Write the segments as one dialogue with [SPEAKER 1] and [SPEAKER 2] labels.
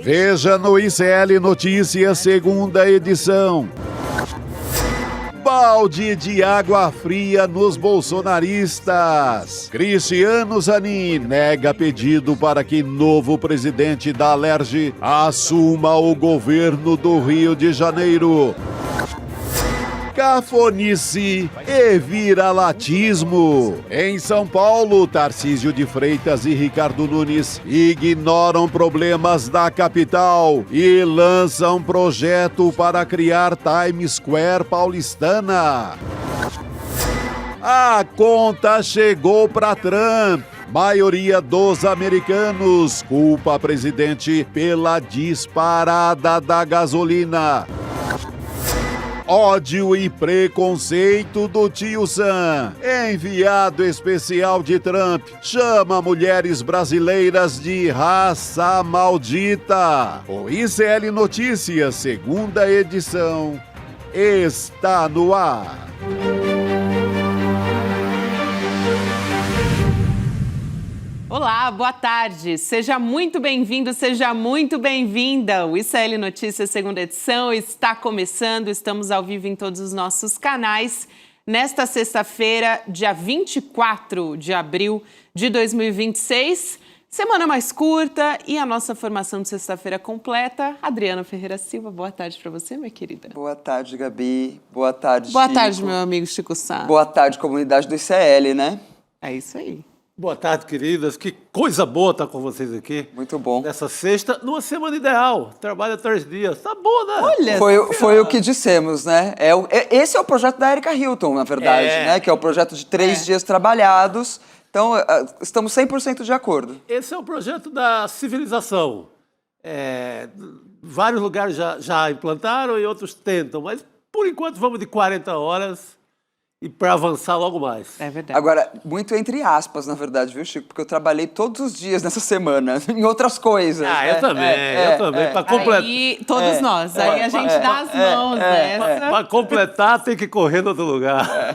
[SPEAKER 1] Veja no ICL Notícias, segunda edição. Balde de água fria nos bolsonaristas. Cristiano Zanin nega pedido para que novo presidente da Alerj assuma o governo do Rio de Janeiro. Cafonice e viralatismo. Em São Paulo, Tarcísio de Freitas e Ricardo Nunes ignoram problemas da capital e lançam projeto para criar Times Square paulistana. A conta chegou para Trump. Maioria dos americanos culpa presidente pela disparada da gasolina. Ódio e preconceito do tio Sam. Enviado especial de Trump chama mulheres brasileiras de raça maldita. O ICL Notícias, segunda edição, está no ar.
[SPEAKER 2] Olá, boa tarde. Seja muito bem-vindo, seja muito bem-vinda. O ICL Notícias, segunda edição, está começando. Estamos ao vivo em todos os nossos canais. Nesta sexta-feira, dia 24 de abril de 2026. Semana mais curta e a nossa formação de sexta-feira completa. Adriana Ferreira Silva, boa tarde para você, minha querida.
[SPEAKER 3] Boa tarde, Gabi. Boa tarde,
[SPEAKER 2] Boa
[SPEAKER 3] Chico.
[SPEAKER 2] tarde, meu amigo Chico Sá.
[SPEAKER 3] Boa tarde, comunidade do ICL, né?
[SPEAKER 2] É isso aí.
[SPEAKER 4] Boa tarde, queridas. Que coisa boa estar com vocês aqui.
[SPEAKER 3] Muito bom.
[SPEAKER 4] Nessa sexta, numa semana ideal. Trabalha 3 dias. Tá bom, né?
[SPEAKER 2] Olha,
[SPEAKER 3] Foi o que dissemos, né? Esse é o projeto da Erika Hilton, na verdade, né? Que é o projeto de 3 dias trabalhados. Então, estamos 100% de acordo.
[SPEAKER 4] Esse é o projeto da civilização. Vários lugares já implantaram e outros tentam, mas por enquanto vamos de 40 horas e para avançar logo mais.
[SPEAKER 2] É verdade.
[SPEAKER 3] Agora, muito entre aspas, na verdade, viu, Chico? Porque eu trabalhei todos os dias nessa semana, em outras coisas.
[SPEAKER 4] Ah,
[SPEAKER 3] né?
[SPEAKER 4] eu também. Para completar.
[SPEAKER 2] Aí, todos nós. Aí a gente dá as mãos nessa.
[SPEAKER 4] Para completar, tem que correr no outro lugar.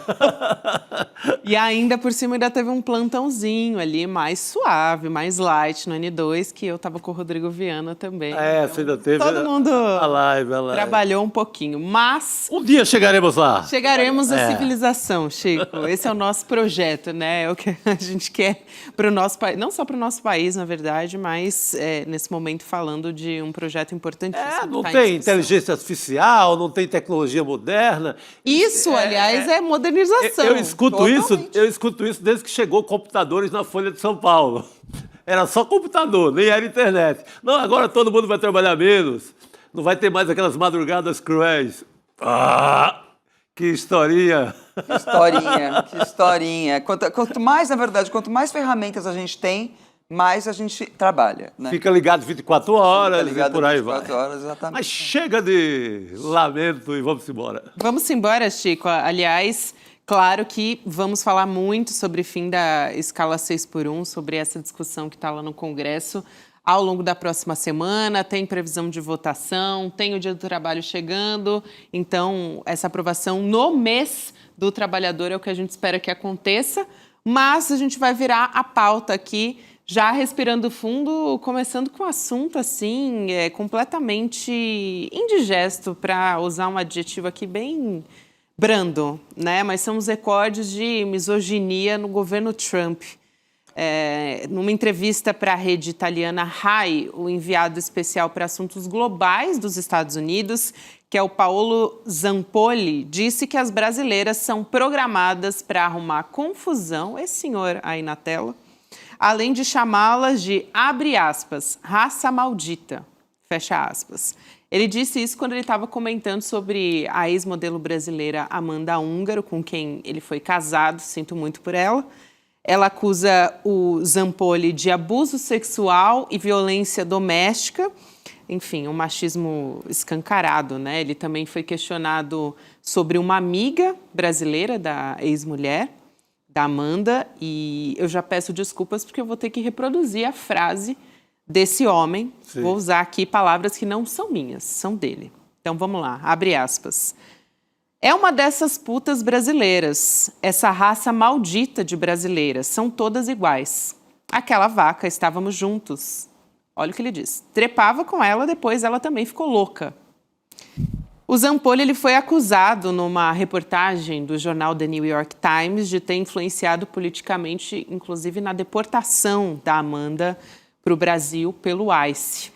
[SPEAKER 2] E ainda por cima ainda teve um plantãozinho ali mais suave, mais light no N2, que eu tava com o Rodrigo Viana também.
[SPEAKER 4] Você ainda teve
[SPEAKER 2] Todo mundo
[SPEAKER 4] a live.
[SPEAKER 2] trabalhou um pouquinho, mas
[SPEAKER 4] Um dia chegaremos lá.
[SPEAKER 2] chegaremos à civilização, Chico. Esse é o nosso projeto, né? É o que a gente quer para o nosso país, não só para o nosso país, na verdade, mas nesse momento falando de um projeto importantíssimo.
[SPEAKER 4] Não tem inteligência artificial, não tem tecnologia moderna.
[SPEAKER 2] Isso, aliás, é modernização.
[SPEAKER 4] Eu escuto isso desde que chegou computadores na Folha de São Paulo. Era só computador, nem era internet. Não, agora todo mundo vai trabalhar menos. Não vai ter mais aquelas madrugadas cruéis. Que historinha!
[SPEAKER 3] Que historinha. Quanto mais, na verdade, quanto mais ferramentas a gente tem, mais a gente trabalha, né?
[SPEAKER 4] Fica ligado 24 horas
[SPEAKER 3] ligado
[SPEAKER 4] e por aí
[SPEAKER 3] 24
[SPEAKER 4] vai.
[SPEAKER 3] horas, exatamente.
[SPEAKER 4] Mas chega de lamento e vamos embora.
[SPEAKER 2] Vamos embora, Chico. Aliás, claro que vamos falar muito sobre o fim da escala 6x1, sobre essa discussão que está lá no Congresso ao longo da próxima semana. Tem previsão de votação, tem o Dia do Trabalho chegando. Então, essa aprovação no mês do trabalhador é o que a gente espera que aconteça. Mas a gente vai virar a pauta aqui, já respirando fundo, começando com um assunto assim, completamente indigesto, para usar um adjetivo aqui bem brando, né? Mas são os recordes de misoginia no governo Trump. Numa entrevista para a rede italiana RAI, o enviado especial para assuntos globais dos Estados Unidos, que é o Paolo Zampolli, disse que as brasileiras são programadas para arrumar confusão, esse senhor aí na tela, além de chamá-las de, abre aspas, raça maldita, fecha aspas. Ele disse isso quando ele estava comentando sobre a ex-modelo brasileira Amanda Húngaro, com quem ele foi casado, sinto muito por ela. Ela acusa o Zampolli de abuso sexual e violência doméstica, enfim, um machismo escancarado, né? Ele também foi questionado sobre uma amiga brasileira da ex-mulher, da Amanda, e eu já peço desculpas porque eu vou ter que reproduzir a frase desse homem. Sim. Vou usar aqui palavras que não são minhas, são dele. Então vamos lá, abre aspas. É uma dessas putas brasileiras, essa raça maldita de brasileiras, são todas iguais. Aquela vaca, estávamos juntos. Olha o que ele diz. Trepava com ela, depois ela também ficou louca. O Zampolli ele foi acusado numa reportagem do jornal The New York Times de ter influenciado politicamente, inclusive na deportação da Amanda para o Brasil pelo ICE,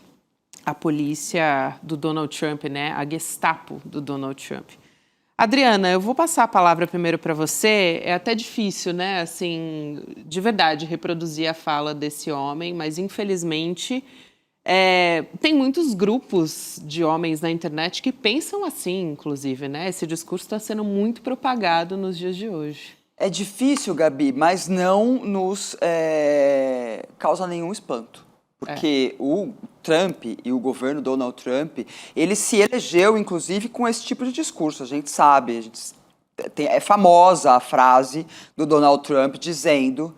[SPEAKER 2] a polícia do Donald Trump, né? A Gestapo do Donald Trump. Adriana, eu vou passar a palavra primeiro para você. É até difícil, né? Assim, de verdade, reproduzir a fala desse homem, mas infelizmente tem muitos grupos de homens na internet que pensam assim, inclusive, né? Esse discurso está sendo muito propagado nos dias de hoje.
[SPEAKER 3] É difícil, Gabi, mas não nos causa nenhum espanto. Porque o Trump e o governo Donald Trump, ele se elegeu, inclusive, com esse tipo de discurso. A gente sabe, é famosa a frase do Donald Trump dizendo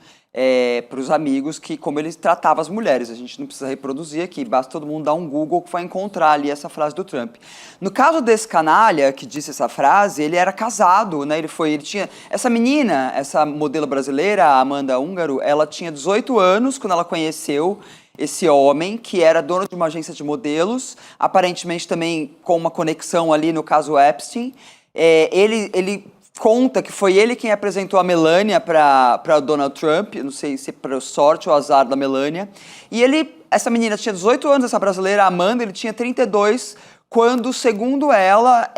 [SPEAKER 3] para os amigos que como ele tratava as mulheres. A gente não precisa reproduzir aqui, basta todo mundo dar um Google que vai encontrar ali essa frase do Trump. No caso desse canalha que disse essa frase, ele era casado, né? Ele tinha... Essa menina, essa modelo brasileira, a Amanda Húngaro, ela tinha 18 anos quando ela conheceu esse homem, que era dono de uma agência de modelos, aparentemente também com uma conexão ali no caso Epstein. Ele conta que foi ele quem apresentou a Melania para Donald Trump, não sei se para sorte ou azar da Melania. E essa menina tinha 18 anos, essa brasileira, a Amanda, ele tinha 32, quando, segundo ela,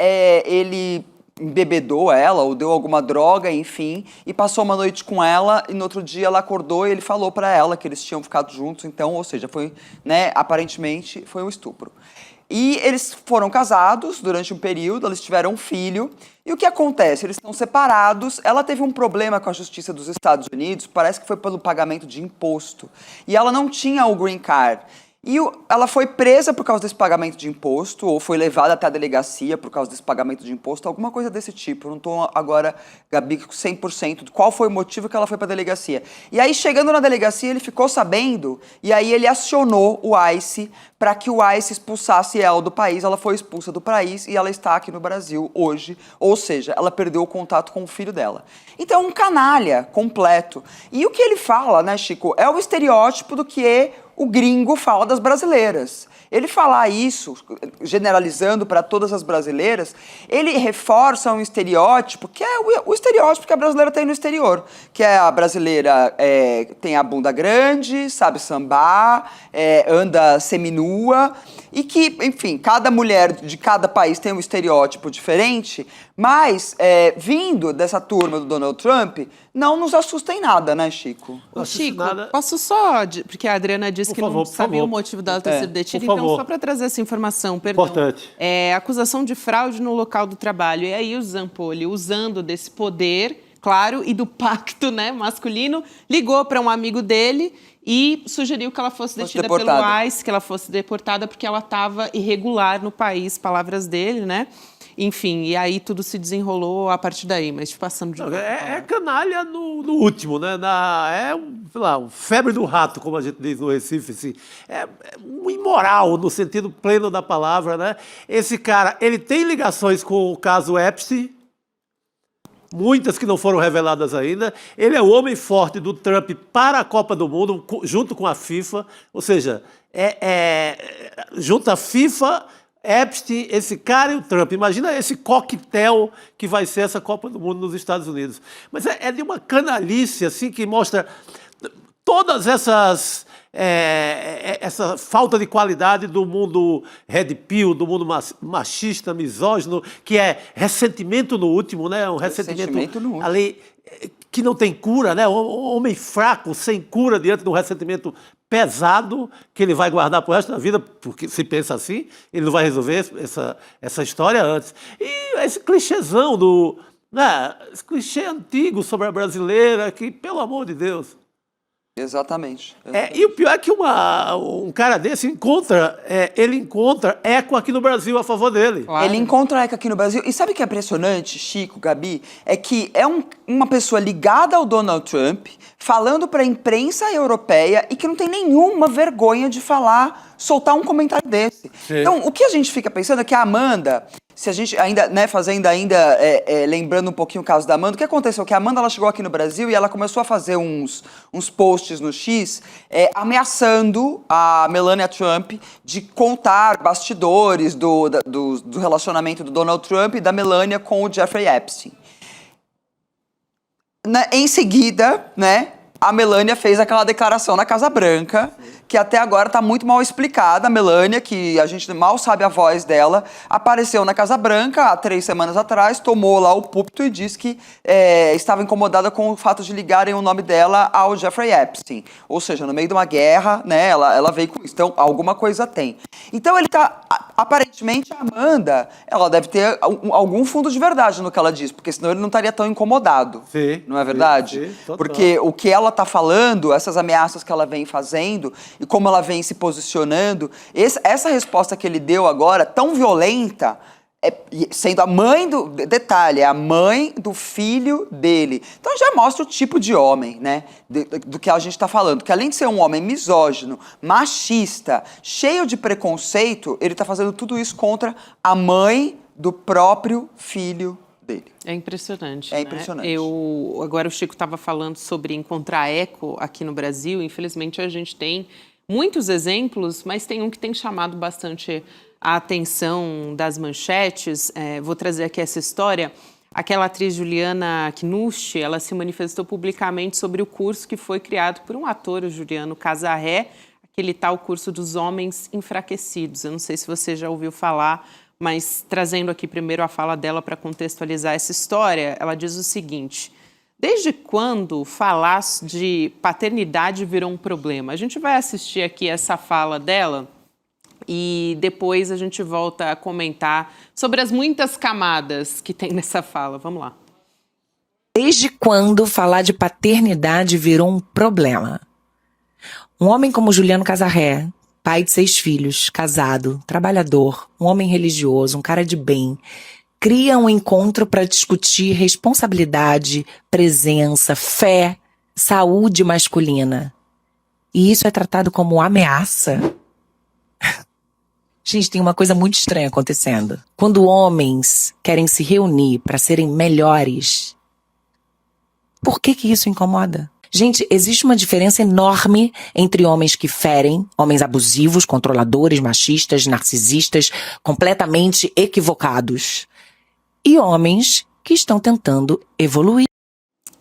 [SPEAKER 3] ele embebedou ela ou deu alguma droga, enfim, e passou uma noite com ela e no outro dia ela acordou e ele falou para ela que eles tinham ficado juntos, então, ou seja, foi, né, aparentemente foi um estupro. E eles foram casados durante um período, eles tiveram um filho, e o que acontece? Eles estão separados, ela teve um problema com a Justiça dos Estados Unidos, parece que foi pelo pagamento de imposto, e ela não tinha o green card. E ela foi presa por causa desse pagamento de imposto, ou foi levada até a delegacia por causa desse pagamento de imposto, alguma coisa desse tipo. Eu não estou agora, Gabi, 100% de qual foi o motivo que ela foi para a delegacia. E aí, chegando na delegacia, ele ficou sabendo, e aí ele acionou o ICE para que o ICE expulsasse ela do país. Ela foi expulsa do país e ela está aqui no Brasil hoje, ou seja, ela perdeu o contato com o filho dela. Então, um canalha completo. E o que ele fala, né, Chico, é o estereótipo do que o gringo fala das brasileiras. Ele falar isso, generalizando para todas as brasileiras, ele reforça um estereótipo que é o estereótipo que a brasileira tem no exterior, que é a brasileira tem a bunda grande, sabe sambar, anda seminua, e que, enfim, cada mulher de cada país tem um estereótipo diferente, mas vindo dessa turma do Donald Trump, não nos assusta em nada, né, Chico?
[SPEAKER 2] Chico, posso só... Porque a Adriana disse que não sabia o motivo dela ter sido detida, então só para trazer essa informação, perdão.
[SPEAKER 4] Importante.
[SPEAKER 2] Acusação de fraude no local do trabalho. E aí o Zampolli, usando desse poder, claro, e do pacto, né, masculino, ligou para um amigo dele e sugeriu que ela fosse detida pelo ICE, que ela fosse deportada porque ela estava irregular no país, palavras dele, né? Enfim, e aí tudo se desenrolou a partir daí, mas passando de...
[SPEAKER 4] É canalha no último, né? Sei lá, um febre do rato, como a gente diz no Recife, assim. É um imoral, no sentido pleno da palavra, né? Esse cara, ele tem ligações com o caso Epstein, muitas que não foram reveladas ainda. Ele é o homem forte do Trump para a Copa do Mundo, junto com a FIFA, ou seja, junto à FIFA... Epstein, esse cara e o Trump. Imagina esse coquetel que vai ser essa Copa do Mundo nos Estados Unidos. Mas é de uma canalice assim, que mostra todas essa falta de qualidade do mundo red pill, do mundo machista, misógino, que é ressentimento no último, né? Um ressentimento no ali que não tem cura, né? Um homem fraco, sem cura, diante de um ressentimento pesado que ele vai guardar pro resto da vida, porque se pensa assim, ele não vai resolver essa história antes. E esse clichêzão esse clichê antigo sobre a brasileira, que, pelo amor de Deus...
[SPEAKER 3] Exatamente.
[SPEAKER 4] E o pior é que um cara desse encontra eco aqui no Brasil a favor dele.
[SPEAKER 3] Claro. Ele encontra eco aqui no Brasil. E sabe o que é impressionante, Chico, Gabi? É que é uma pessoa ligada ao Donald Trump, falando para a imprensa europeia e que não tem nenhuma vergonha de soltar um comentário desse. Sim. Então, o que a gente fica pensando é que a Amanda se a gente ainda, né, lembrando um pouquinho o caso da Amanda, o que aconteceu? Que a Amanda, ela chegou aqui no Brasil e ela começou a fazer uns posts no X, ameaçando a Melania Trump de contar bastidores do relacionamento do Donald Trump e da Melania com o Jeffrey Epstein. Em seguida, né, a Melania fez aquela declaração na Casa Branca, que até agora está muito mal explicada. A Melania, que a gente mal sabe a voz dela, apareceu na Casa Branca há 3 semanas atrás, tomou lá o púlpito e disse que estava incomodada com o fato de ligarem o nome dela ao Jeffrey Epstein. Ou seja, no meio de uma guerra, né, ela veio com isso. Então, alguma coisa tem. Então, aparentemente, a Amanda, ela deve ter algum fundo de verdade no que ela diz, porque senão ele não estaria tão incomodado.
[SPEAKER 4] Sim,
[SPEAKER 3] não é verdade?
[SPEAKER 4] Sim,
[SPEAKER 3] porque o que ela está falando, essas ameaças que ela vem fazendo e como ela vem se posicionando, essa resposta que ele deu agora, tão violenta, sendo a mãe do... Detalhe, é a mãe do filho dele. Então já mostra o tipo de homem, né? Do que a gente está falando. Que além de ser um homem misógino, machista, cheio de preconceito, ele está fazendo tudo isso contra a mãe do próprio filho dele.
[SPEAKER 2] É impressionante.
[SPEAKER 3] É impressionante.
[SPEAKER 2] Agora o Chico estava falando sobre encontrar eco aqui no Brasil. Infelizmente a gente tem muitos exemplos, mas tem um que tem chamado bastante a atenção das manchetes. Vou trazer aqui essa história. Aquela atriz Juliana Knust, ela se manifestou publicamente sobre o curso que foi criado por um ator, o Juliano Casarré, aquele tal curso dos homens enfraquecidos. Eu não sei se você já ouviu falar, mas trazendo aqui primeiro a fala dela para contextualizar essa história, ela diz o seguinte: desde quando falar de paternidade virou um problema? A gente vai assistir aqui essa fala dela e depois a gente volta a comentar sobre as muitas camadas que tem nessa fala. Vamos lá.
[SPEAKER 5] Desde quando falar de paternidade virou um problema? Um homem como Juliano Casarré, pai de 6 filhos, casado, trabalhador, um homem religioso, um cara de bem, cria um encontro para discutir responsabilidade, presença, fé, saúde masculina. E isso é tratado como ameaça? Gente, tem uma coisa muito estranha acontecendo. Quando homens querem se reunir para serem melhores, por que isso incomoda? Gente, existe uma diferença enorme entre homens que ferem, homens abusivos, controladores, machistas, narcisistas, completamente equivocados, e homens que estão tentando evoluir.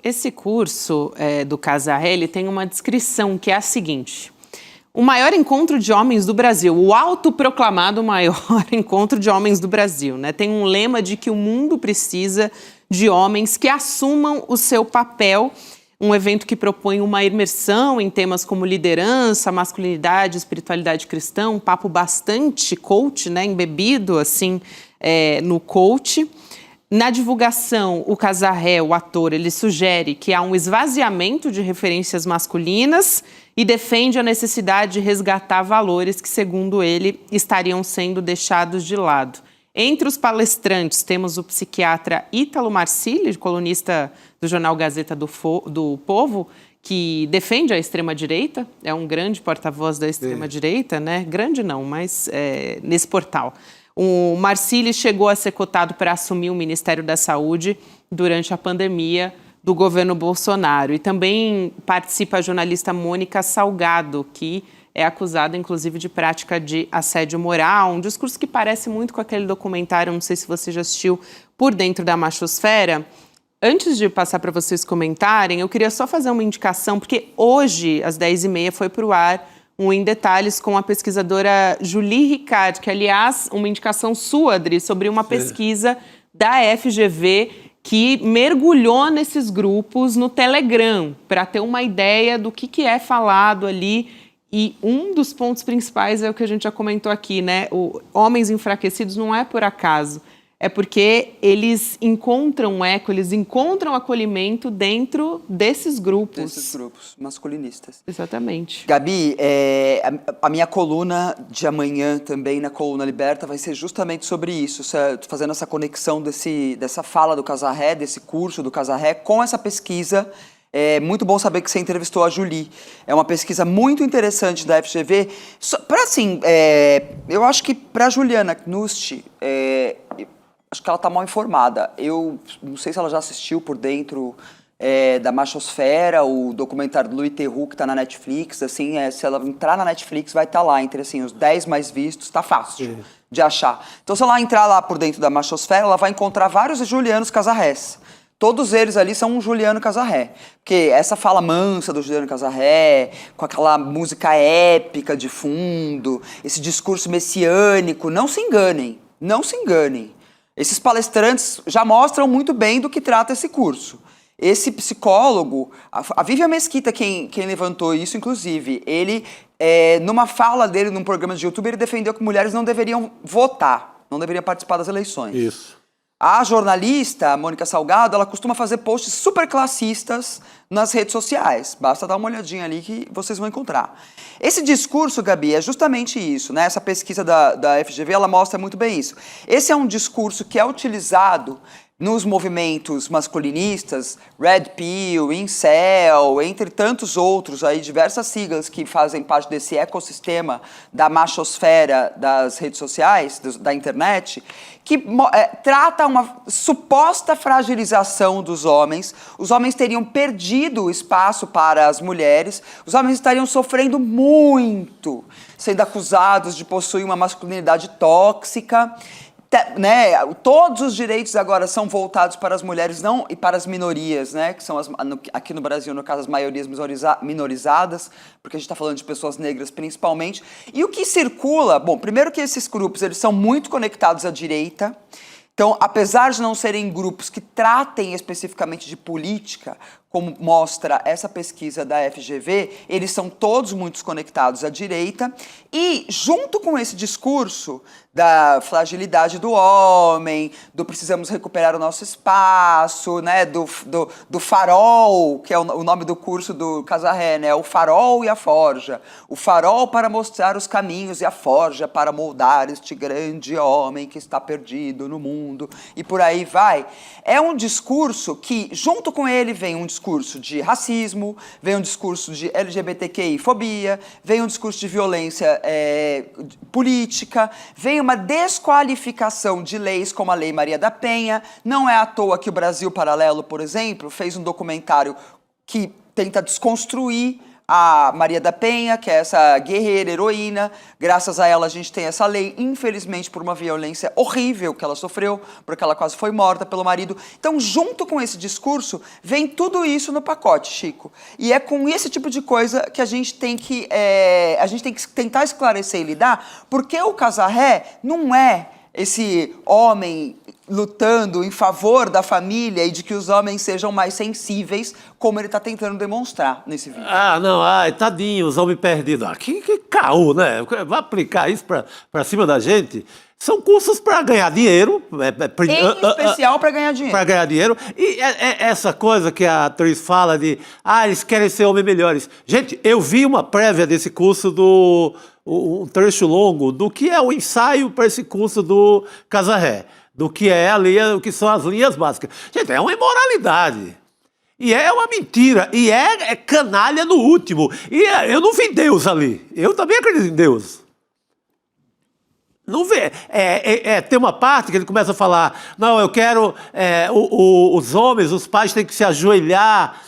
[SPEAKER 2] Esse curso do Casarré, ele tem uma descrição que é a seguinte: o maior encontro de homens do Brasil, o autoproclamado maior encontro de homens do Brasil, né? Tem um lema de que o mundo precisa de homens que assumam o seu papel. Um evento que propõe uma imersão em temas como liderança, masculinidade, espiritualidade cristã, um papo bastante coach, né, embebido assim, no coach. Na divulgação, o Casarré, o ator, ele sugere que há um esvaziamento de referências masculinas e defende a necessidade de resgatar valores que, segundo ele, estariam sendo deixados de lado. Entre os palestrantes, temos o psiquiatra Ítalo Marcilli, colunista do jornal Gazeta do Povo, que defende a extrema-direita, é um grande porta-voz da extrema-direita, né? Grande não, mas nesse portal. O Marcilli chegou a ser cotado para assumir o Ministério da Saúde durante a pandemia do governo Bolsonaro. E também participa a jornalista Mônica Salgado, que é acusada, inclusive, de prática de assédio moral, um discurso que parece muito com aquele documentário, não sei se você já assistiu, Por Dentro da Machosfera. Antes de passar para vocês comentarem, eu queria só fazer uma indicação, porque hoje, às 10h30, foi para o ar um Em Detalhes com a pesquisadora Julie Ricard, que, aliás, uma indicação sua, Adri, sobre uma pesquisa da FGV que mergulhou nesses grupos no Telegram, para ter uma ideia do que é falado ali. E um dos pontos principais é o que a gente já comentou aqui, né? Homens enfraquecidos não é por acaso, é porque eles encontram eco, eles encontram acolhimento dentro desses grupos.
[SPEAKER 3] Desses grupos masculinistas.
[SPEAKER 2] Exatamente.
[SPEAKER 3] Gabi, a minha coluna de amanhã também, na Coluna Liberta, vai ser justamente sobre isso, fazendo essa conexão dessa fala do Casarré, desse curso do Casarré, com essa pesquisa. É muito bom saber que você entrevistou a Julie. É uma pesquisa muito interessante da FGV. Eu acho que para Juliana Knust, acho que ela está mal informada. Eu não sei se ela já assistiu Por Dentro da Machosfera, o documentário do Louis Theroux, que está na Netflix. Assim, se ela entrar na Netflix, vai estar lá, entre assim, os 10 mais vistos, tá fácil de achar. Então, se ela entrar lá Por Dentro da Machosfera, ela vai encontrar vários Julianos Casarrés. Todos eles ali são um Juliano Casarré. Porque essa fala mansa do Juliano Casarré, com aquela música épica de fundo, esse discurso messiânico, não se enganem, não se enganem. Esses palestrantes já mostram muito bem do que trata esse curso. Esse psicólogo, a Vivian Mesquita, quem levantou isso, inclusive, ele, numa fala dele, num programa de YouTube, ele defendeu que mulheres não deveriam votar, não deveriam participar das eleições.
[SPEAKER 4] Isso.
[SPEAKER 3] A jornalista, a Mônica Salgado, ela costuma fazer posts super classistas nas redes sociais. Basta dar uma olhadinha ali que vocês vão encontrar. Esse discurso, Gabi, é justamente isso, né? Essa pesquisa da FGV, ela mostra muito bem isso. Esse é um discurso que é utilizado nos movimentos masculinistas, Red Pill, Incel, entre tantos outros, aí, diversas siglas que fazem parte desse ecossistema da machosfera das redes sociais, da internet, que trata uma suposta fragilização dos homens. Os homens teriam perdido o espaço para as mulheres, os homens estariam sofrendo muito, sendo acusados de possuir uma masculinidade tóxica. Né, todos os direitos agora são voltados para as mulheres não, e para as minorias, né, que são aqui no Brasil, no caso, as maiorias minorizadas, porque a gente está falando de pessoas negras principalmente. E o que circula, bom, primeiro que esses grupos eles são muito conectados à direita. Então, apesar de não serem grupos que tratem especificamente de política, como mostra essa pesquisa da FGV, eles são todos muito conectados à direita. E, junto com esse discurso da fragilidade do homem, do precisamos recuperar o nosso espaço, né, do farol, que é o nome do curso do Casarré, né, o farol e a forja. O farol para mostrar os caminhos e a forja para moldar este grande homem que está perdido no mundo. E por aí vai. É um discurso que, junto com ele, vem um discurso de racismo, vem um discurso de LGBTQI-fobia, vem um discurso de violência política, vem uma desqualificação de leis como a Lei Maria da Penha. Não é à toa que o Brasil Paralelo, por exemplo, fez um documentário que tenta desconstruir a Maria da Penha, que é essa guerreira, heroína. Graças a ela a gente tem essa lei, infelizmente por uma violência horrível que ela sofreu, porque ela quase foi morta pelo marido. Então, junto com esse discurso, vem tudo isso no pacote, Chico. E é com esse tipo de coisa que a gente tem que tentar esclarecer e lidar, porque o Casarré não é esse homem lutando em favor da família e de que os homens sejam mais sensíveis, como ele está tentando demonstrar nesse vídeo.
[SPEAKER 4] Ah, não, ai, tadinho, os homens perdidos. Ah, que caô, né? Vai aplicar isso pra cima da gente? São cursos para ganhar dinheiro.
[SPEAKER 3] Em especial para ganhar dinheiro.
[SPEAKER 4] Para ganhar dinheiro. E essa coisa que a atriz fala de, eles querem ser homens melhores. Gente, eu vi uma prévia desse curso um trecho longo do que é o ensaio para esse curso do Casarré, do que é ali, o que são as linhas básicas. Gente, é uma imoralidade. E é uma mentira. E é canalha no último. E eu não vi Deus ali. Eu também acredito em Deus. Não vê. Tem uma parte que ele começa a falar, não, eu quero, os homens, os pais têm que se ajoelhar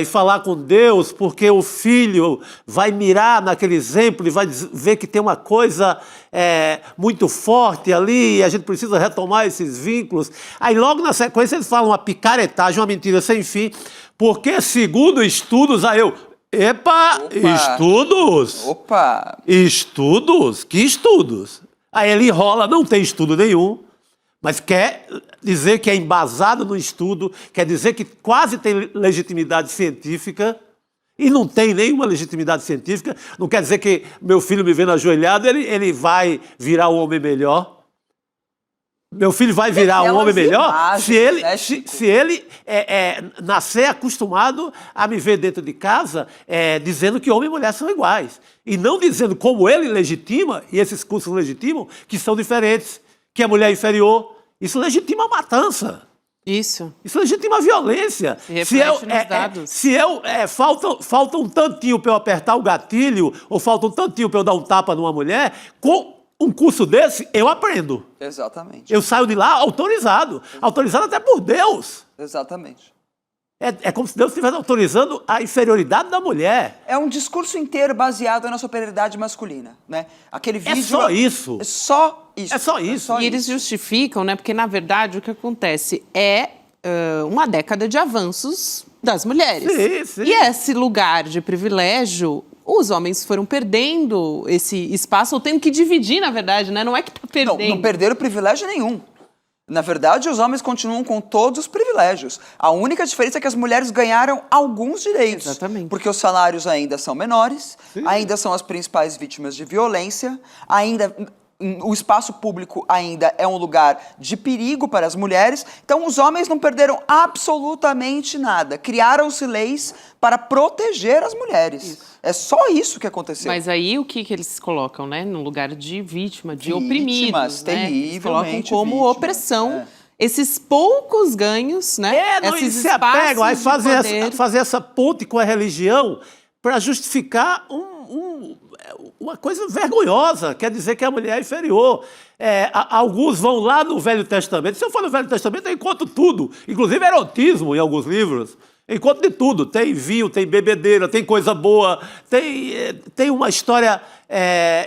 [SPEAKER 4] e falar com Deus, porque o filho vai mirar naquele exemplo e vai ver que tem uma coisa muito forte ali e a gente precisa retomar esses vínculos. Aí logo na sequência eles falam uma picaretagem, uma mentira sem fim, porque segundo estudos, Opa! Estudos!
[SPEAKER 3] Opa!
[SPEAKER 4] Estudos? Que estudos? Aí ele enrola, não tem estudo nenhum, mas quer dizer que é embasado no estudo, quer dizer que quase tem legitimidade científica, e não tem nenhuma legitimidade científica, não quer dizer que meu filho me vendo ajoelhado, ele vai virar um homem melhor. Meu filho vai virar um homem melhor se ele nascer acostumado a me ver dentro de casa dizendo que homem e mulher são iguais. E não dizendo como ele legitima, e esses cursos legitimam, que são diferentes, que a mulher é inferior. Isso legitima a matança.
[SPEAKER 2] Isso
[SPEAKER 4] legitima a violência.
[SPEAKER 2] Reflete nos dados.
[SPEAKER 4] Falta um tantinho para eu apertar o gatilho, ou falta um tantinho para eu dar um tapa numa mulher, um curso desse, eu aprendo.
[SPEAKER 3] Exatamente.
[SPEAKER 4] Eu saio de lá autorizado. Autorizado até por Deus.
[SPEAKER 3] Exatamente.
[SPEAKER 4] É como se Deus estivesse autorizando a inferioridade da mulher.
[SPEAKER 3] É um discurso inteiro baseado na superioridade masculina, né? Aquele vídeo...
[SPEAKER 4] só isso.
[SPEAKER 3] É só isso.
[SPEAKER 4] É só isso.
[SPEAKER 2] E eles justificam, né? Porque, na verdade, o que acontece é uma década de avanços das mulheres.
[SPEAKER 4] Sim, sim.
[SPEAKER 2] E esse lugar de privilégio, os homens foram perdendo esse espaço, ou tendo que dividir, na verdade, né? Não é que tá perdendo.
[SPEAKER 3] Não perderam privilégio nenhum. Na verdade, os homens continuam com todos os privilégios. A única diferença é que as mulheres ganharam alguns direitos.
[SPEAKER 2] Exatamente.
[SPEAKER 3] Porque os salários ainda são menores, ainda são as principais vítimas de violência, ainda o espaço público ainda é um lugar de perigo para as mulheres. Então, os homens não perderam absolutamente nada. Criaram-se leis para proteger as mulheres. Isso. É só isso que aconteceu.
[SPEAKER 2] Mas aí o que eles colocam, né? No lugar de vítima, de oprimidos, né? Eles colocam como
[SPEAKER 3] vítimas,
[SPEAKER 2] opressão esses poucos ganhos, né?
[SPEAKER 4] Esses se apegam a fazer essa ponte com a religião para justificar uma coisa vergonhosa, quer dizer que a mulher é inferior. Alguns vão lá no Velho Testamento. Se eu for no Velho Testamento, eu encontro tudo, inclusive erotismo em alguns livros. Eu encontro de tudo. Tem vinho, tem bebedeira, tem coisa boa, tem uma história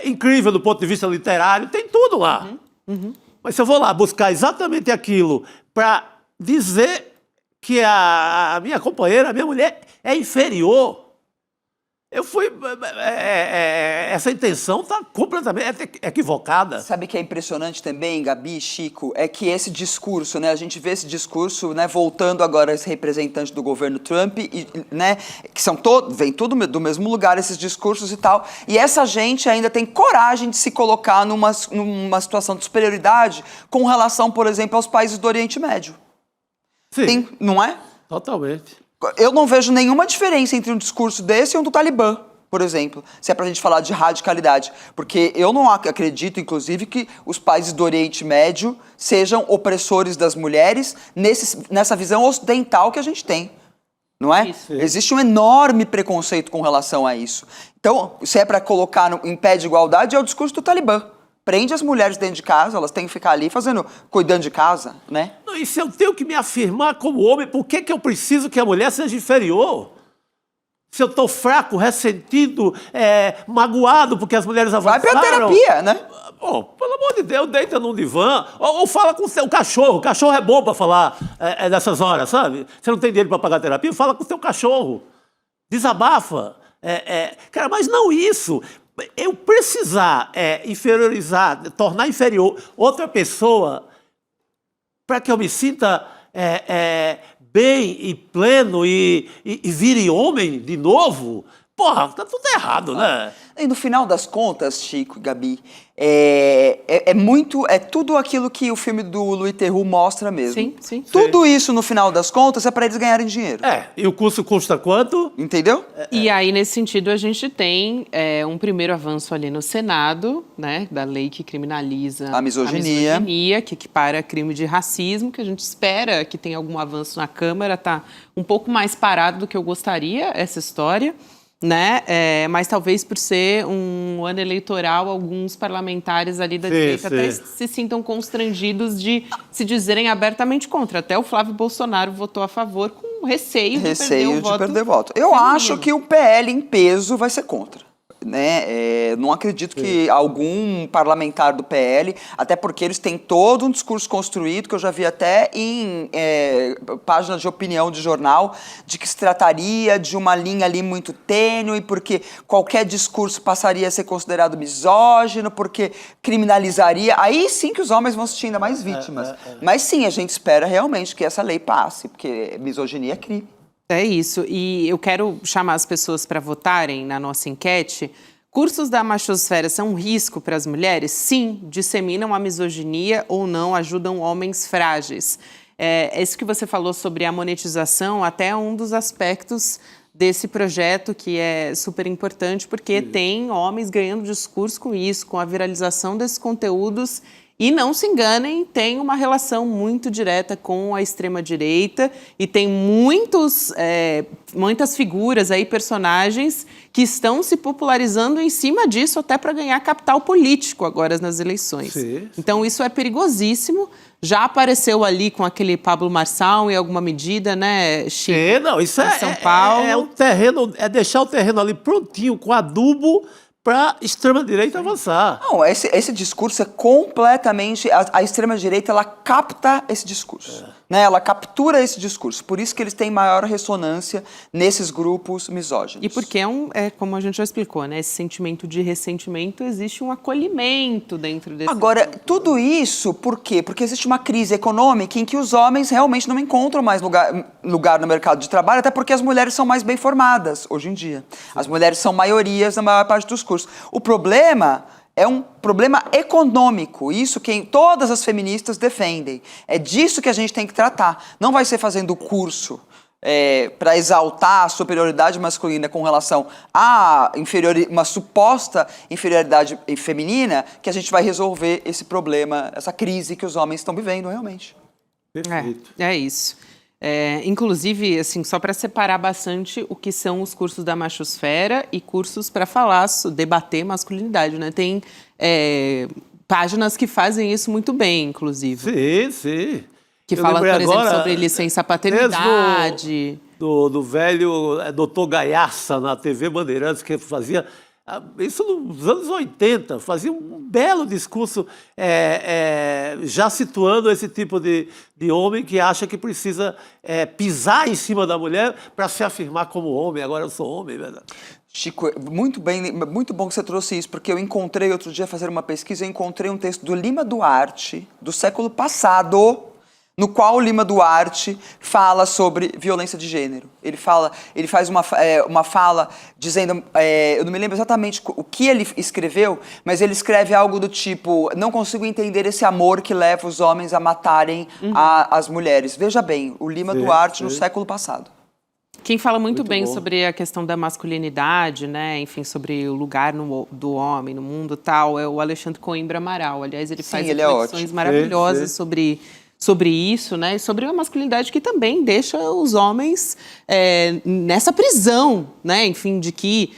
[SPEAKER 4] incrível do ponto de vista literário, tem tudo lá. Mas se eu vou lá buscar exatamente aquilo para dizer que a minha companheira, a minha mulher, é inferior, essa intenção está completamente equivocada.
[SPEAKER 3] Sabe o que é impressionante também, Gabi, Chico? É que esse discurso, né? A gente vê esse discurso, né? Voltando agora a esse representante do governo Trump, né? Que vem tudo do mesmo lugar, esses discursos e tal. E essa gente ainda tem coragem de se colocar numa situação de superioridade com relação, por exemplo, aos países do Oriente Médio.
[SPEAKER 4] Sim.
[SPEAKER 3] Não é?
[SPEAKER 4] Totalmente.
[SPEAKER 3] Eu não vejo nenhuma diferença entre um discurso desse e um do Talibã, por exemplo, se é pra gente falar de radicalidade. Porque eu não acredito, inclusive, que os países do Oriente Médio sejam opressores das mulheres nessa visão ocidental que a gente tem. Não é?
[SPEAKER 2] Isso.
[SPEAKER 3] Existe um enorme preconceito com relação a isso. Então, se é para colocar em pé de igualdade, é o discurso do Talibã. Prende as mulheres dentro de casa, elas têm que ficar ali cuidando de casa, né?
[SPEAKER 4] Não, e se eu tenho que me afirmar como homem, por que eu preciso que a mulher seja inferior? Se eu estou fraco, ressentido, magoado porque as mulheres avançaram...
[SPEAKER 3] Vai pra terapia, né?
[SPEAKER 4] Oh, pelo amor de Deus, deita num divã ou fala com o seu cachorro. O cachorro é bom para falar nessas horas, sabe? Você não tem dinheiro para pagar terapia? Fala com o seu cachorro. Desabafa. Cara, mas não isso. Eu precisar inferiorizar, tornar inferior outra pessoa para que eu me sinta bem e pleno e vire homem de novo, porra, tá tudo errado, né?
[SPEAKER 3] E no final das contas, Chico e Gabi, tudo aquilo que o filme do Louis Theroux mostra mesmo.
[SPEAKER 2] Sim, sim.
[SPEAKER 3] Tudo isso, no final das contas, é para eles ganharem dinheiro.
[SPEAKER 4] E o curso custa quanto?
[SPEAKER 3] Entendeu?
[SPEAKER 2] E aí, nesse sentido, a gente tem um primeiro avanço ali no Senado, né, da lei que criminaliza
[SPEAKER 3] a misoginia,
[SPEAKER 2] que equipara crime de racismo, que a gente espera que tenha algum avanço na Câmara. Tá um pouco mais parado do que eu gostaria, essa história, né? Mas talvez por ser um ano eleitoral, alguns parlamentares ali da direita até se sintam constrangidos de se dizerem abertamente contra. Até o Flávio Bolsonaro votou a favor com receio de perder o voto.
[SPEAKER 3] Eu acho que o PL em peso vai ser contra. Né? Não acredito que algum parlamentar do PL, até porque eles têm todo um discurso construído, que eu já vi até em páginas de opinião de jornal, de que se trataria de uma linha ali muito tênue, porque qualquer discurso passaria a ser considerado misógino, porque criminalizaria. Aí sim que os homens vão se sentir ainda mais vítimas. Mas sim, a gente espera realmente que essa lei passe, porque misoginia é crime.
[SPEAKER 2] É isso, e eu quero chamar as pessoas para votarem na nossa enquete. Cursos da machosfera são um risco para as mulheres? Sim, disseminam a misoginia ou não, ajudam homens frágeis. Isso que você falou sobre a monetização, até é um dos aspectos desse projeto que é super importante, porque tem homens ganhando discurso com isso, com a viralização desses conteúdos. E não se enganem, tem uma relação muito direta com a extrema-direita e tem muitas figuras aí, personagens que estão se popularizando em cima disso até para ganhar capital político agora nas eleições.
[SPEAKER 4] Sim.
[SPEAKER 2] Então isso é perigosíssimo. Já apareceu ali com aquele Pablo Marçal em alguma medida, né, Chico?
[SPEAKER 4] Não, isso
[SPEAKER 2] em São Paulo.
[SPEAKER 4] é um terreno, é deixar o terreno ali prontinho, com adubo, para a extrema-direita avançar.
[SPEAKER 3] Não, esse discurso é completamente... A extrema-direita, ela capta esse discurso. Né? Ela captura esse discurso. Por isso que eles têm maior ressonância nesses grupos misóginos.
[SPEAKER 2] E porque como a gente já explicou, né? Esse sentimento de ressentimento, existe um acolhimento dentro desse
[SPEAKER 3] Agora,
[SPEAKER 2] grupo.
[SPEAKER 3] tudo isso por quê? Porque existe uma crise econômica em que os homens realmente não encontram mais lugar no mercado de trabalho, até porque as mulheres são mais bem formadas hoje em dia. As mulheres são maiorias na maior parte dos cursos. O problema é um problema econômico, isso que todas as feministas defendem. É disso que a gente tem que tratar. Não vai ser fazendo curso para exaltar a superioridade masculina com relação a uma suposta inferioridade feminina que a gente vai resolver esse problema, essa crise que os homens estão vivendo realmente.
[SPEAKER 4] Perfeito.
[SPEAKER 2] É isso. Inclusive, assim, só para separar bastante o que são os cursos da machosfera e cursos para falar, debater masculinidade, né? Tem páginas que fazem isso muito bem, inclusive.
[SPEAKER 4] Sim.
[SPEAKER 2] Que fala, por exemplo, sobre licença paternidade.
[SPEAKER 4] Do velho doutor Gaiaça na TV Bandeirantes, que fazia... Isso nos anos 80, fazia um belo discurso já situando esse tipo de homem que acha que precisa pisar em cima da mulher para se afirmar como homem. Agora eu sou homem, verdade?
[SPEAKER 3] Chico, muito bom que você trouxe isso, porque eu encontrei outro dia, fazer uma pesquisa, eu encontrei um texto do Lima Duarte, do século passado, no qual o Lima Duarte fala sobre violência de gênero. Ele faz uma fala dizendo, eu não me lembro exatamente o que ele escreveu, mas ele escreve algo do tipo, não consigo entender esse amor que leva os homens a matarem as mulheres. Veja bem, o Lima Duarte no século passado.
[SPEAKER 2] Quem fala muito bem
[SPEAKER 4] bom.
[SPEAKER 2] sobre a questão da masculinidade, né? Enfim, sobre o lugar do homem no mundo e tal, é o Alexandre Coimbra Amaral. Aliás, ele faz reflexões maravilhosas sobre isso, né? E sobre a masculinidade que também deixa os homens nessa prisão, né? Enfim, de que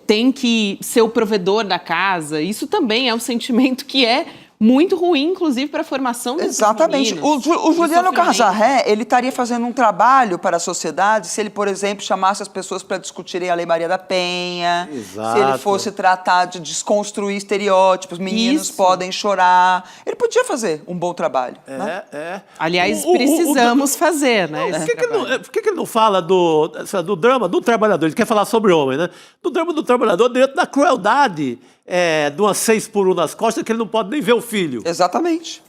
[SPEAKER 2] tem que ser o provedor da casa. Isso também é um sentimento que é muito ruim, inclusive, para a formação desses
[SPEAKER 3] Exatamente.
[SPEAKER 2] meninos.
[SPEAKER 3] O Juliano Casarré, ele estaria fazendo um trabalho para a sociedade se ele, por exemplo, chamasse as pessoas para discutirem a Lei Maria da Penha,
[SPEAKER 4] Exato.
[SPEAKER 3] se ele fosse tratar de desconstruir estereótipos, meninos podem chorar. Ele podia fazer um bom trabalho. Né?
[SPEAKER 2] Aliás, precisamos fazer, né?
[SPEAKER 4] Por que ele não fala do drama do trabalhador? Ele quer falar sobre o homem, né? Do drama do trabalhador dentro da crueldade de uma 6x1 nas costas, que ele não pode nem ver o filho.
[SPEAKER 3] Exatamente.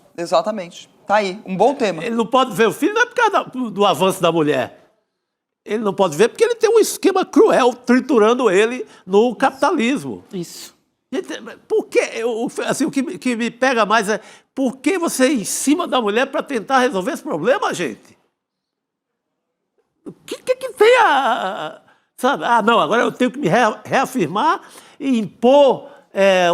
[SPEAKER 3] Tá aí, um bom tema.
[SPEAKER 4] Ele não pode ver o filho, não é por causa do avanço da mulher. Ele não pode ver porque ele tem um esquema cruel triturando ele no capitalismo.
[SPEAKER 2] Isso.
[SPEAKER 4] Por que, assim, o que me pega mais é por que você ir em cima da mulher para tentar resolver esse problema, gente? O que tem sabe? Não, agora eu tenho que me reafirmar e impor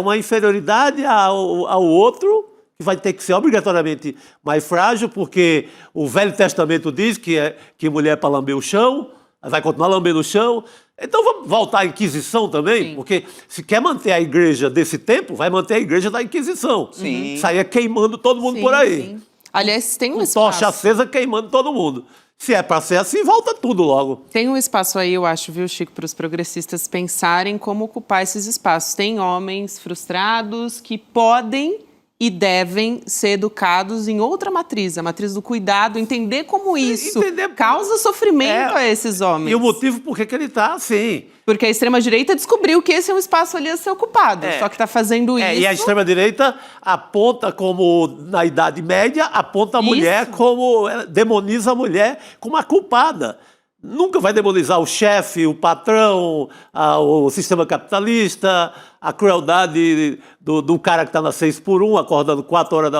[SPEAKER 4] uma inferioridade ao outro, que vai ter que ser obrigatoriamente mais frágil, porque o Velho Testamento diz que mulher é para lamber o chão, vai continuar lambendo o chão. Então vamos voltar à Inquisição também,
[SPEAKER 2] Sim.
[SPEAKER 4] Porque se quer manter a igreja desse tempo, vai manter a igreja da Inquisição.
[SPEAKER 3] Sim.
[SPEAKER 4] Saia queimando todo mundo por aí.
[SPEAKER 2] Sim. Aliás, tem um
[SPEAKER 4] Com
[SPEAKER 2] espaço.
[SPEAKER 4] tocha acesa queimando todo mundo. Se é para ser assim, volta tudo logo.
[SPEAKER 2] Tem um espaço aí, eu acho, viu, Chico, para os progressistas pensarem como ocupar esses espaços. Tem homens frustrados que podem e devem ser educados em outra matriz, a matriz do cuidado, entender como isso causa sofrimento a esses homens.
[SPEAKER 4] E o motivo por que ele está assim.
[SPEAKER 2] Porque a extrema-direita descobriu que esse é um espaço ali a ser ocupado, só que está fazendo isso...
[SPEAKER 4] E a extrema-direita aponta como, na Idade Média, aponta a mulher como... demoniza a mulher como a culpada. Nunca vai demonizar o chefe, o patrão, o sistema capitalista, a crueldade do cara que está na 6x1, acordando 4 horas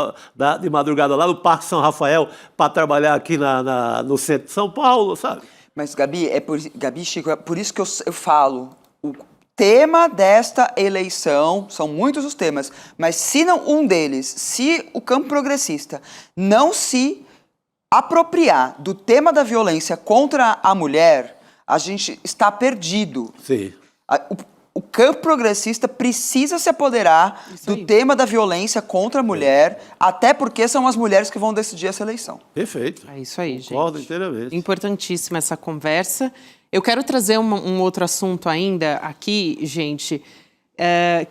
[SPEAKER 4] de madrugada lá no Parque São Rafael para trabalhar aqui no centro de São Paulo, sabe?
[SPEAKER 3] Mas, Gabi, Chico, é por isso que eu falo, tema desta eleição, são muitos os temas, mas se não um deles, se o campo progressista não se apropriar do tema da violência contra a mulher, a gente está perdido.
[SPEAKER 4] Sim.
[SPEAKER 3] O campo progressista precisa se apoderar do tema da violência contra a mulher, até porque são as mulheres que vão decidir essa eleição.
[SPEAKER 4] Perfeito.
[SPEAKER 2] É isso aí, gente.
[SPEAKER 4] Concordo inteiramente.
[SPEAKER 2] Importantíssima essa conversa. Eu quero trazer um outro assunto ainda aqui, gente,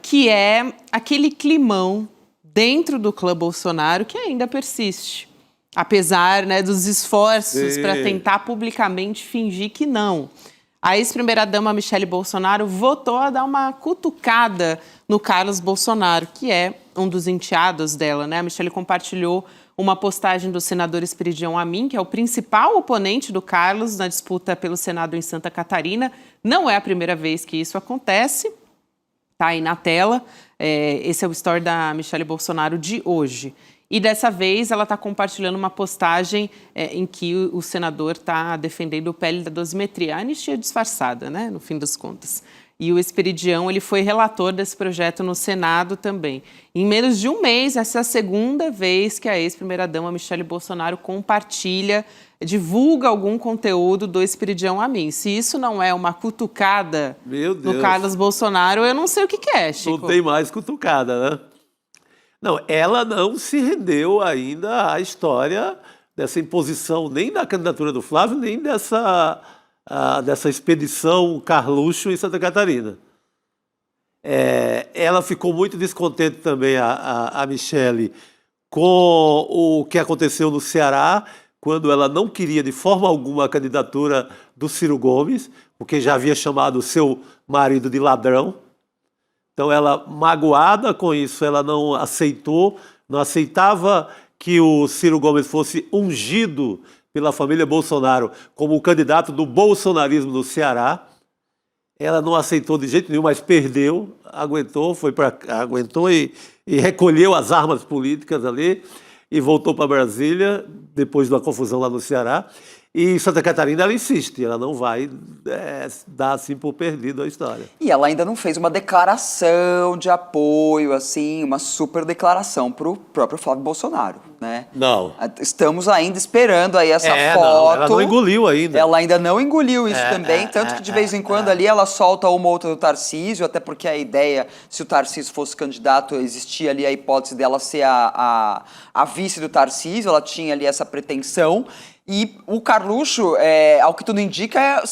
[SPEAKER 2] que é aquele climão dentro do clã Bolsonaro que ainda persiste. Apesar, né, dos esforços para tentar publicamente fingir que não. A ex-primeira-dama Michele Bolsonaro votou a dar uma cutucada no Carlos Bolsonaro, que é um dos enteados dela, né? A Michele compartilhou uma postagem do senador Esperidião Amin, que é o principal oponente do Carlos na disputa pelo Senado em Santa Catarina. Não é a primeira vez que isso acontece. Tá aí na tela. Esse é o story da Michele Bolsonaro de hoje. E dessa vez ela está compartilhando uma postagem em que o senador está defendendo o PL da dosimetria, a anistia disfarçada, né, no fim das contas. E o Esperidião, ele foi relator desse projeto no Senado também. Em menos de um mês, essa é a segunda vez que a ex-primeira-dama Michele Bolsonaro divulga algum conteúdo do Esperidião Amin. Se isso não é uma cutucada no Carlos Bolsonaro, eu não sei o que é, Chico.
[SPEAKER 4] Não tem mais cutucada, né? Não, ela não se rendeu ainda à história dessa imposição, nem da candidatura do Flávio, nem dessa expedição Carluxo em Santa Catarina. Ela ficou muito descontente também, a Michele, com o que aconteceu no Ceará, quando ela não queria de forma alguma a candidatura do Ciro Gomes, porque já havia chamado o seu marido de ladrão. Então, ela, magoada com isso, ela não aceitava que o Ciro Gomes fosse ungido pela família Bolsonaro como o candidato do bolsonarismo no Ceará. Ela não aceitou de jeito nenhum, mas perdeu, aguentou e recolheu as armas políticas ali e voltou para Brasília, depois de uma confusão lá no Ceará. E em Santa Catarina ela insiste, ela não vai dar assim por perdido a história.
[SPEAKER 3] E ela ainda não fez uma declaração de apoio, assim, uma super declaração para o próprio Flávio Bolsonaro, né?
[SPEAKER 4] Não.
[SPEAKER 3] Estamos ainda esperando aí essa foto.
[SPEAKER 4] Não, ela não engoliu ainda.
[SPEAKER 3] Ela ainda não engoliu isso também, tanto que de vez em quando ali ela solta uma ou outra do Tarcísio, até porque a ideia, se o Tarcísio fosse candidato, existia ali a hipótese dela ser a vice do Tarcísio, ela tinha ali essa pretensão. E o Carluxo, ao que tudo indica,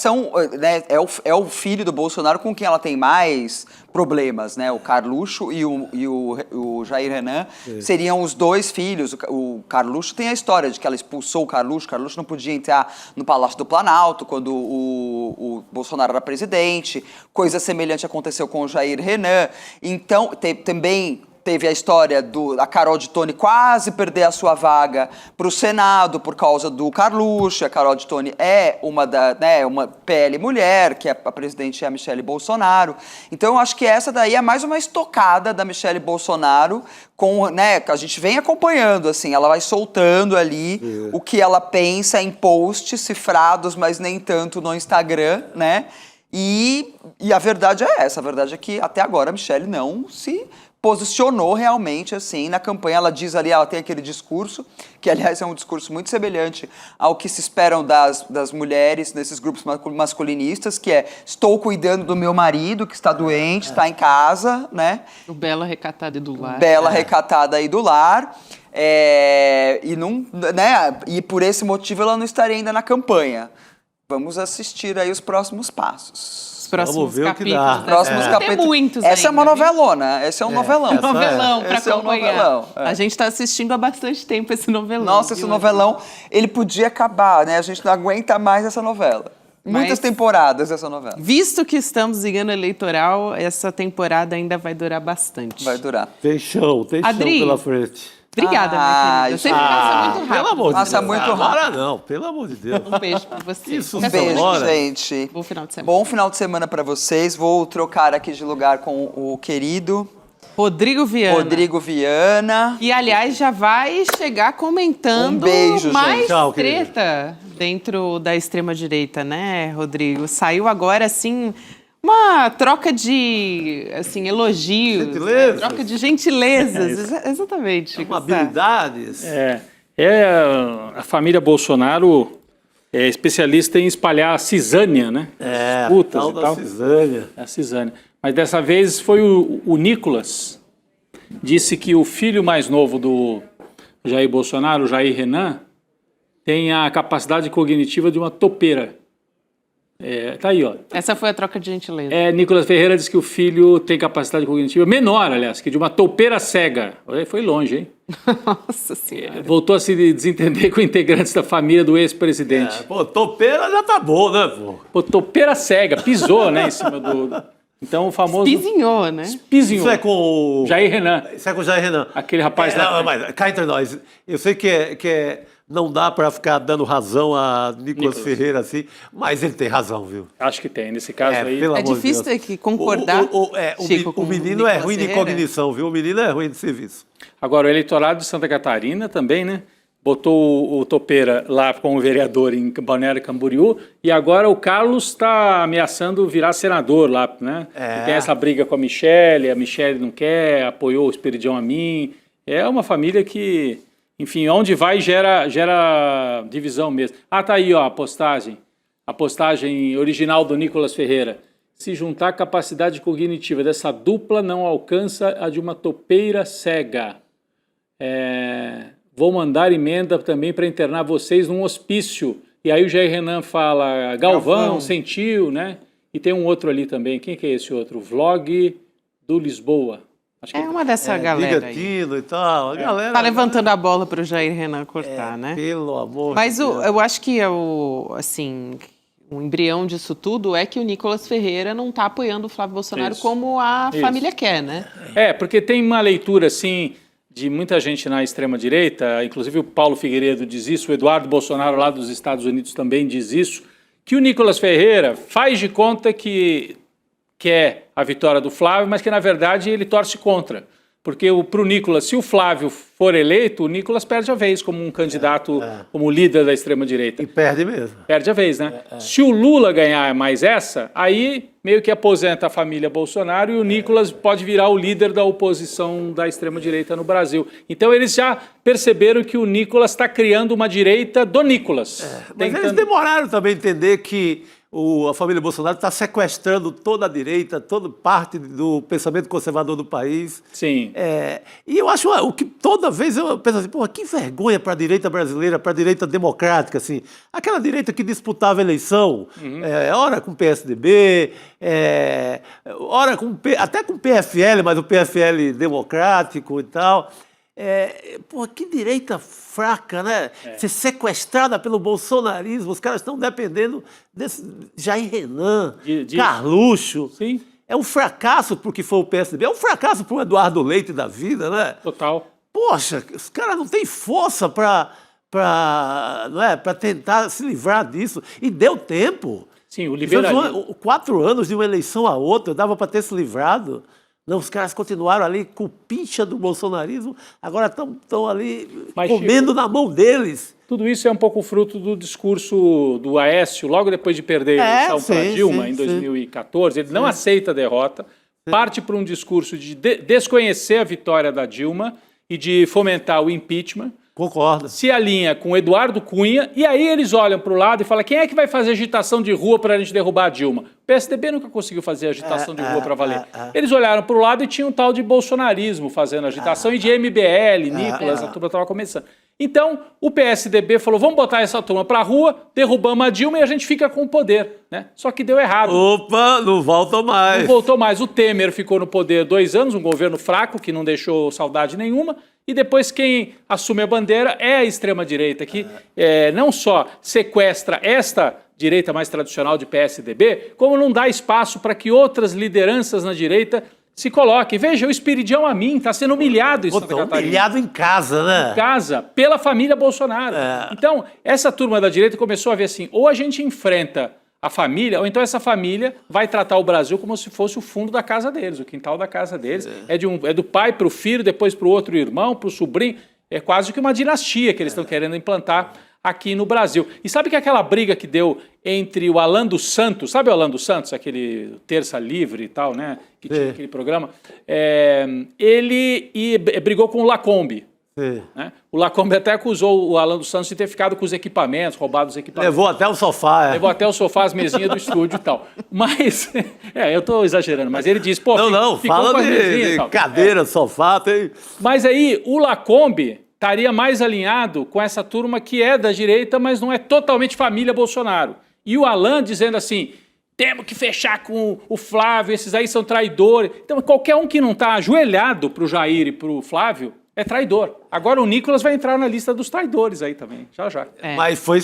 [SPEAKER 3] é o filho do Bolsonaro com quem ela tem mais problemas, né? O Carluxo e o Jair Renan seriam os dois filhos. O Carluxo tem a história de que ela expulsou o Carluxo não podia entrar no Palácio do Planalto quando o Bolsonaro era presidente. Coisa semelhante aconteceu com o Jair Renan. Então, também teve a história da Carol Detoni quase perder a sua vaga para o Senado por causa do Carluxo. A Carol Detoni é uma PL mulher, que a presidente é a Michele Bolsonaro. Então, eu acho que essa daí é mais uma estocada da Michele Bolsonaro, que a gente vem acompanhando, assim, ela vai soltando ali o que ela pensa em posts cifrados, mas nem tanto no Instagram, né? E a verdade é essa, a verdade é que até agora a Michele não se posicionou realmente assim na campanha. Ela diz ali, ela tem aquele discurso, que aliás é um discurso muito semelhante ao que se esperam das mulheres nesses grupos masculinistas, que é: estou cuidando do meu marido que está doente, está em casa, né?
[SPEAKER 2] O Bela recatada e do lar.
[SPEAKER 3] Bela recatada e do lar. E por esse motivo ela não estaria ainda na campanha. Vamos assistir aí os próximos passos.
[SPEAKER 2] Próximos
[SPEAKER 4] ver
[SPEAKER 2] capítulos.
[SPEAKER 4] o que dá.
[SPEAKER 2] Tem muitos
[SPEAKER 3] Essa
[SPEAKER 2] ainda,
[SPEAKER 3] é uma novelona, esse é um novelão.
[SPEAKER 2] É um novelão para
[SPEAKER 3] esse
[SPEAKER 2] acompanhar.
[SPEAKER 3] É um novelão.
[SPEAKER 2] A gente está assistindo há bastante tempo esse novelão.
[SPEAKER 3] Nossa, esse novelão, ele podia acabar, né? A gente não aguenta mais essa novela. Muitas temporadas dessa novela.
[SPEAKER 2] Visto que estamos em ano eleitoral, essa temporada ainda vai durar bastante.
[SPEAKER 3] Vai durar.
[SPEAKER 4] Tem chão
[SPEAKER 2] Adri,
[SPEAKER 4] pela frente.
[SPEAKER 2] Obrigada, minha querida. Sempre passa muito rápido.
[SPEAKER 4] Pelo amor de Deus.
[SPEAKER 3] Passa muito rápido.
[SPEAKER 4] Agora não, pelo amor de Deus.
[SPEAKER 2] Um beijo pra você.
[SPEAKER 4] Isso,
[SPEAKER 3] Um beijo,
[SPEAKER 4] hora.
[SPEAKER 3] gente.
[SPEAKER 2] Bom final de semana.
[SPEAKER 3] Bom final de semana pra vocês. Vou trocar aqui de lugar com o querido
[SPEAKER 2] Rodrigo Viana. E, aliás, já vai chegar comentando
[SPEAKER 3] beijo,
[SPEAKER 2] mais
[SPEAKER 3] gente.
[SPEAKER 4] Tchau,
[SPEAKER 2] treta dentro da extrema-direita, né, Rodrigo? Saiu agora, assim, uma troca de, assim, elogios.
[SPEAKER 4] Gentilezas.
[SPEAKER 2] Troca de gentilezas. Exatamente.
[SPEAKER 4] Com
[SPEAKER 2] Gustavo.
[SPEAKER 4] habilidades.
[SPEAKER 6] A família Bolsonaro é especialista em espalhar a cisânia, né? Disputas
[SPEAKER 4] tal
[SPEAKER 6] e
[SPEAKER 4] da
[SPEAKER 6] tal.
[SPEAKER 4] cisânia.
[SPEAKER 6] A cisânia. Mas dessa vez foi o Nicolas, disse que o filho mais novo do Jair Bolsonaro, o Jair Renan, tem a capacidade cognitiva de uma topeira. Tá aí, ó.
[SPEAKER 2] Essa foi a troca de gentileza.
[SPEAKER 6] Nicolas Ferreira diz que o filho tem capacidade cognitiva menor, aliás, que de uma toupeira cega. Olha, foi longe, hein?
[SPEAKER 2] Nossa Senhora.
[SPEAKER 6] Voltou a se desentender com integrantes da família do ex-presidente.
[SPEAKER 4] Pô, topeira já tá bom, né, pô?
[SPEAKER 6] Pô, toupeira cega, pisou, né, em cima do... Então o famoso...
[SPEAKER 2] Pizinhou, né?
[SPEAKER 6] Pizinhou.
[SPEAKER 4] Isso é com o...
[SPEAKER 6] Jair Renan.
[SPEAKER 4] Isso é com o Jair Renan.
[SPEAKER 6] Aquele rapaz lá.
[SPEAKER 4] Não, mas cá entre nós, eu sei que não dá pra ficar dando razão a Nicolas Ferreira assim, mas ele tem razão, viu?
[SPEAKER 6] Acho que tem, nesse caso aí.
[SPEAKER 4] pelo
[SPEAKER 2] É
[SPEAKER 4] amor de
[SPEAKER 2] difícil
[SPEAKER 4] Deus.
[SPEAKER 2] ter que concordar, Chico, com
[SPEAKER 4] o menino
[SPEAKER 2] o
[SPEAKER 4] é
[SPEAKER 2] Nicolas
[SPEAKER 4] ruim de
[SPEAKER 2] Ferreira.
[SPEAKER 4] cognição, viu? O menino é ruim de serviço.
[SPEAKER 6] Agora, o eleitorado de Santa Catarina também, né? Botou o Topeira lá como vereador em Balneário Camboriú e agora o Carlos está ameaçando virar senador lá, né? E tem essa briga com a Michele não quer, apoiou o Esperidião Amin. É uma família que, enfim, onde vai gera divisão mesmo. Tá aí, ó, a postagem original do Nicolas Ferreira. Se juntar a capacidade cognitiva dessa dupla não alcança a de uma topeira cega. Vou mandar emenda também para internar vocês num hospício. E aí o Jair Renan fala, Galvão, sentiu, né? E tem um outro ali também. Quem que é esse outro? Vlog do Lisboa. Acho que
[SPEAKER 2] Uma dessa galera aí.
[SPEAKER 4] Ligatino e tal, a galera...
[SPEAKER 2] Tá levantando a bola para o Jair Renan cortar, né?
[SPEAKER 4] Pelo amor
[SPEAKER 2] Mas
[SPEAKER 4] de Deus.
[SPEAKER 2] eu acho que o embrião disso tudo é que o Nicolas Ferreira não está apoiando o Flávio Bolsonaro
[SPEAKER 6] Isso.
[SPEAKER 2] como a
[SPEAKER 6] Isso.
[SPEAKER 2] família quer, né?
[SPEAKER 6] porque tem uma leitura, assim, de muita gente na extrema-direita, inclusive o Paulo Figueiredo diz isso, o Eduardo Bolsonaro lá dos Estados Unidos também diz isso, que o Nicolas Ferreira faz de conta que quer a vitória do Flávio, mas que, na verdade, ele torce contra. Porque para o Nicolas, se o Flávio for eleito, o Nicolas perde a vez como um candidato, como líder da extrema-direita.
[SPEAKER 4] E perde mesmo.
[SPEAKER 6] Perde a vez, né? Se o Lula ganhar mais essa, aí meio que aposenta a família Bolsonaro e o Nicolas pode virar o líder da oposição da extrema-direita no Brasil. Então eles já perceberam que o Nicolas está criando uma direita do Nicolas.
[SPEAKER 4] Mas eles demoraram também a entender que a família Bolsonaro está sequestrando toda a direita, toda parte do pensamento conservador do país.
[SPEAKER 6] Sim.
[SPEAKER 4] E eu acho o que toda vez eu penso assim, porra, que vergonha para a direita brasileira, para a direita democrática, assim. Aquela direita que disputava a eleição, ora com o PSDB, ora até com o PFL, mas o PFL democrático e tal. Porra, que direita fraca, né? Ser sequestrada pelo bolsonarismo. Os caras estão dependendo desse Jair Renan, Carluxo.
[SPEAKER 6] Sim.
[SPEAKER 4] É um fracasso porque foi o PSDB. É um fracasso para o Eduardo Leite da vida, né?
[SPEAKER 6] Total.
[SPEAKER 4] Poxa, os caras não têm força para tentar se livrar disso. E deu tempo.
[SPEAKER 6] Sim, o liberalismo.
[SPEAKER 4] 4 anos de uma eleição a outra, dava para ter se livrado. Não, os caras continuaram ali com o pincha do bolsonarismo, agora estão ali comendo na mão deles.
[SPEAKER 6] Tudo isso é um pouco fruto do discurso do Aécio, logo depois de perder a eleição para Dilma, em 2014. Ele não aceita a derrota, parte para um discurso de desconhecer a vitória da Dilma e de fomentar o impeachment.
[SPEAKER 4] Concordo.
[SPEAKER 6] Se alinha com Eduardo Cunha, e aí eles olham para o lado e falam, quem é que vai fazer agitação de rua para a gente derrubar a Dilma? O PSDB nunca conseguiu fazer agitação de rua para valer. Eles olharam para o lado e tinha um tal de bolsonarismo fazendo agitação e de MBL, Nicolas, a turma estava começando. Então, o PSDB falou, vamos botar essa turma para a rua, derrubamos a Dilma e a gente fica com o poder. Né? Só que deu errado.
[SPEAKER 4] Opa, não volta mais.
[SPEAKER 6] Não voltou mais. O Temer ficou no poder 2 anos, um governo fraco, que não deixou saudade nenhuma. E depois quem assume a bandeira é a extrema-direita, que não só sequestra esta direita mais tradicional de PSDB, como não dá espaço para que outras lideranças na direita se coloquem. Veja, o Esperidião Amin está sendo humilhado em Santa Catarina.
[SPEAKER 4] Humilhado em casa, né?
[SPEAKER 6] Em casa, pela família Bolsonaro. Então, essa turma da direita começou a ver assim, ou a gente enfrenta a família, ou então essa família vai tratar o Brasil como se fosse o fundo da casa deles, o quintal da casa deles. É do pai para o filho, depois para o outro irmão, para o sobrinho. É quase que uma dinastia que eles estão querendo implantar aqui no Brasil. E sabe que aquela briga que deu entre o Alan dos Santos, sabe o Alan dos Santos, aquele Terça Livre e tal, né? Que tinha aquele programa. Ele brigou com o Lacombe. Né? O Lacombe até acusou o Alan dos Santos de ter ficado com os equipamentos, roubado os equipamentos.
[SPEAKER 4] Levou até o sofá.
[SPEAKER 6] Levou até o sofá, as mesinhas do estúdio e tal. Mas, eu estou exagerando, mas ele disse, pô,
[SPEAKER 4] Não,
[SPEAKER 6] ficou
[SPEAKER 4] fala
[SPEAKER 6] com as mesinhas e
[SPEAKER 4] de
[SPEAKER 6] tal.
[SPEAKER 4] cadeira, sofá, tem...
[SPEAKER 6] Mas aí o Lacombe estaria mais alinhado com essa turma que é da direita, mas não é totalmente família Bolsonaro. E o Alan dizendo assim, temos que fechar com o Flávio, esses aí são traidores. Então qualquer um que não está ajoelhado para o Jair e para o Flávio é traidor. Agora o Nicolas vai entrar na lista dos traidores aí também, já.
[SPEAKER 4] Mas foi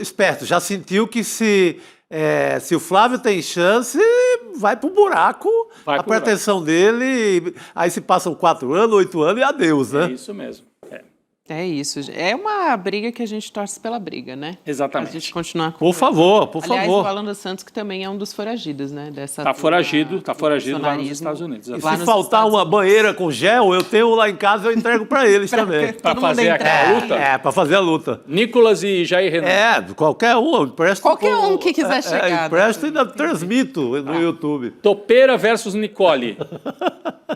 [SPEAKER 4] esperto, já sentiu que se o Flávio tem chance, vai pro buraco, a pretensão dele, aí se passam 4 anos, 8 anos e adeus, né?
[SPEAKER 6] É isso mesmo.
[SPEAKER 2] É isso. É uma briga que a gente torce pela briga, né?
[SPEAKER 6] Exatamente.
[SPEAKER 2] A gente continuar com...
[SPEAKER 4] Por favor.
[SPEAKER 2] Aliás, o Alan dos Santos, que também é um dos foragidos, né?
[SPEAKER 6] Tá foragido lá nos Estados Unidos.
[SPEAKER 4] E se faltar uma banheira com gel, eu tenho lá em casa, eu entrego para eles também.
[SPEAKER 6] Para fazer aquela luta?
[SPEAKER 4] Para fazer a luta.
[SPEAKER 6] Nicolas e Jair Renan.
[SPEAKER 4] Qualquer um, eu empresto.
[SPEAKER 2] Qualquer um que quiser chegar.
[SPEAKER 4] Empresto e ainda transmito no YouTube.
[SPEAKER 6] Topeira versus Nicole.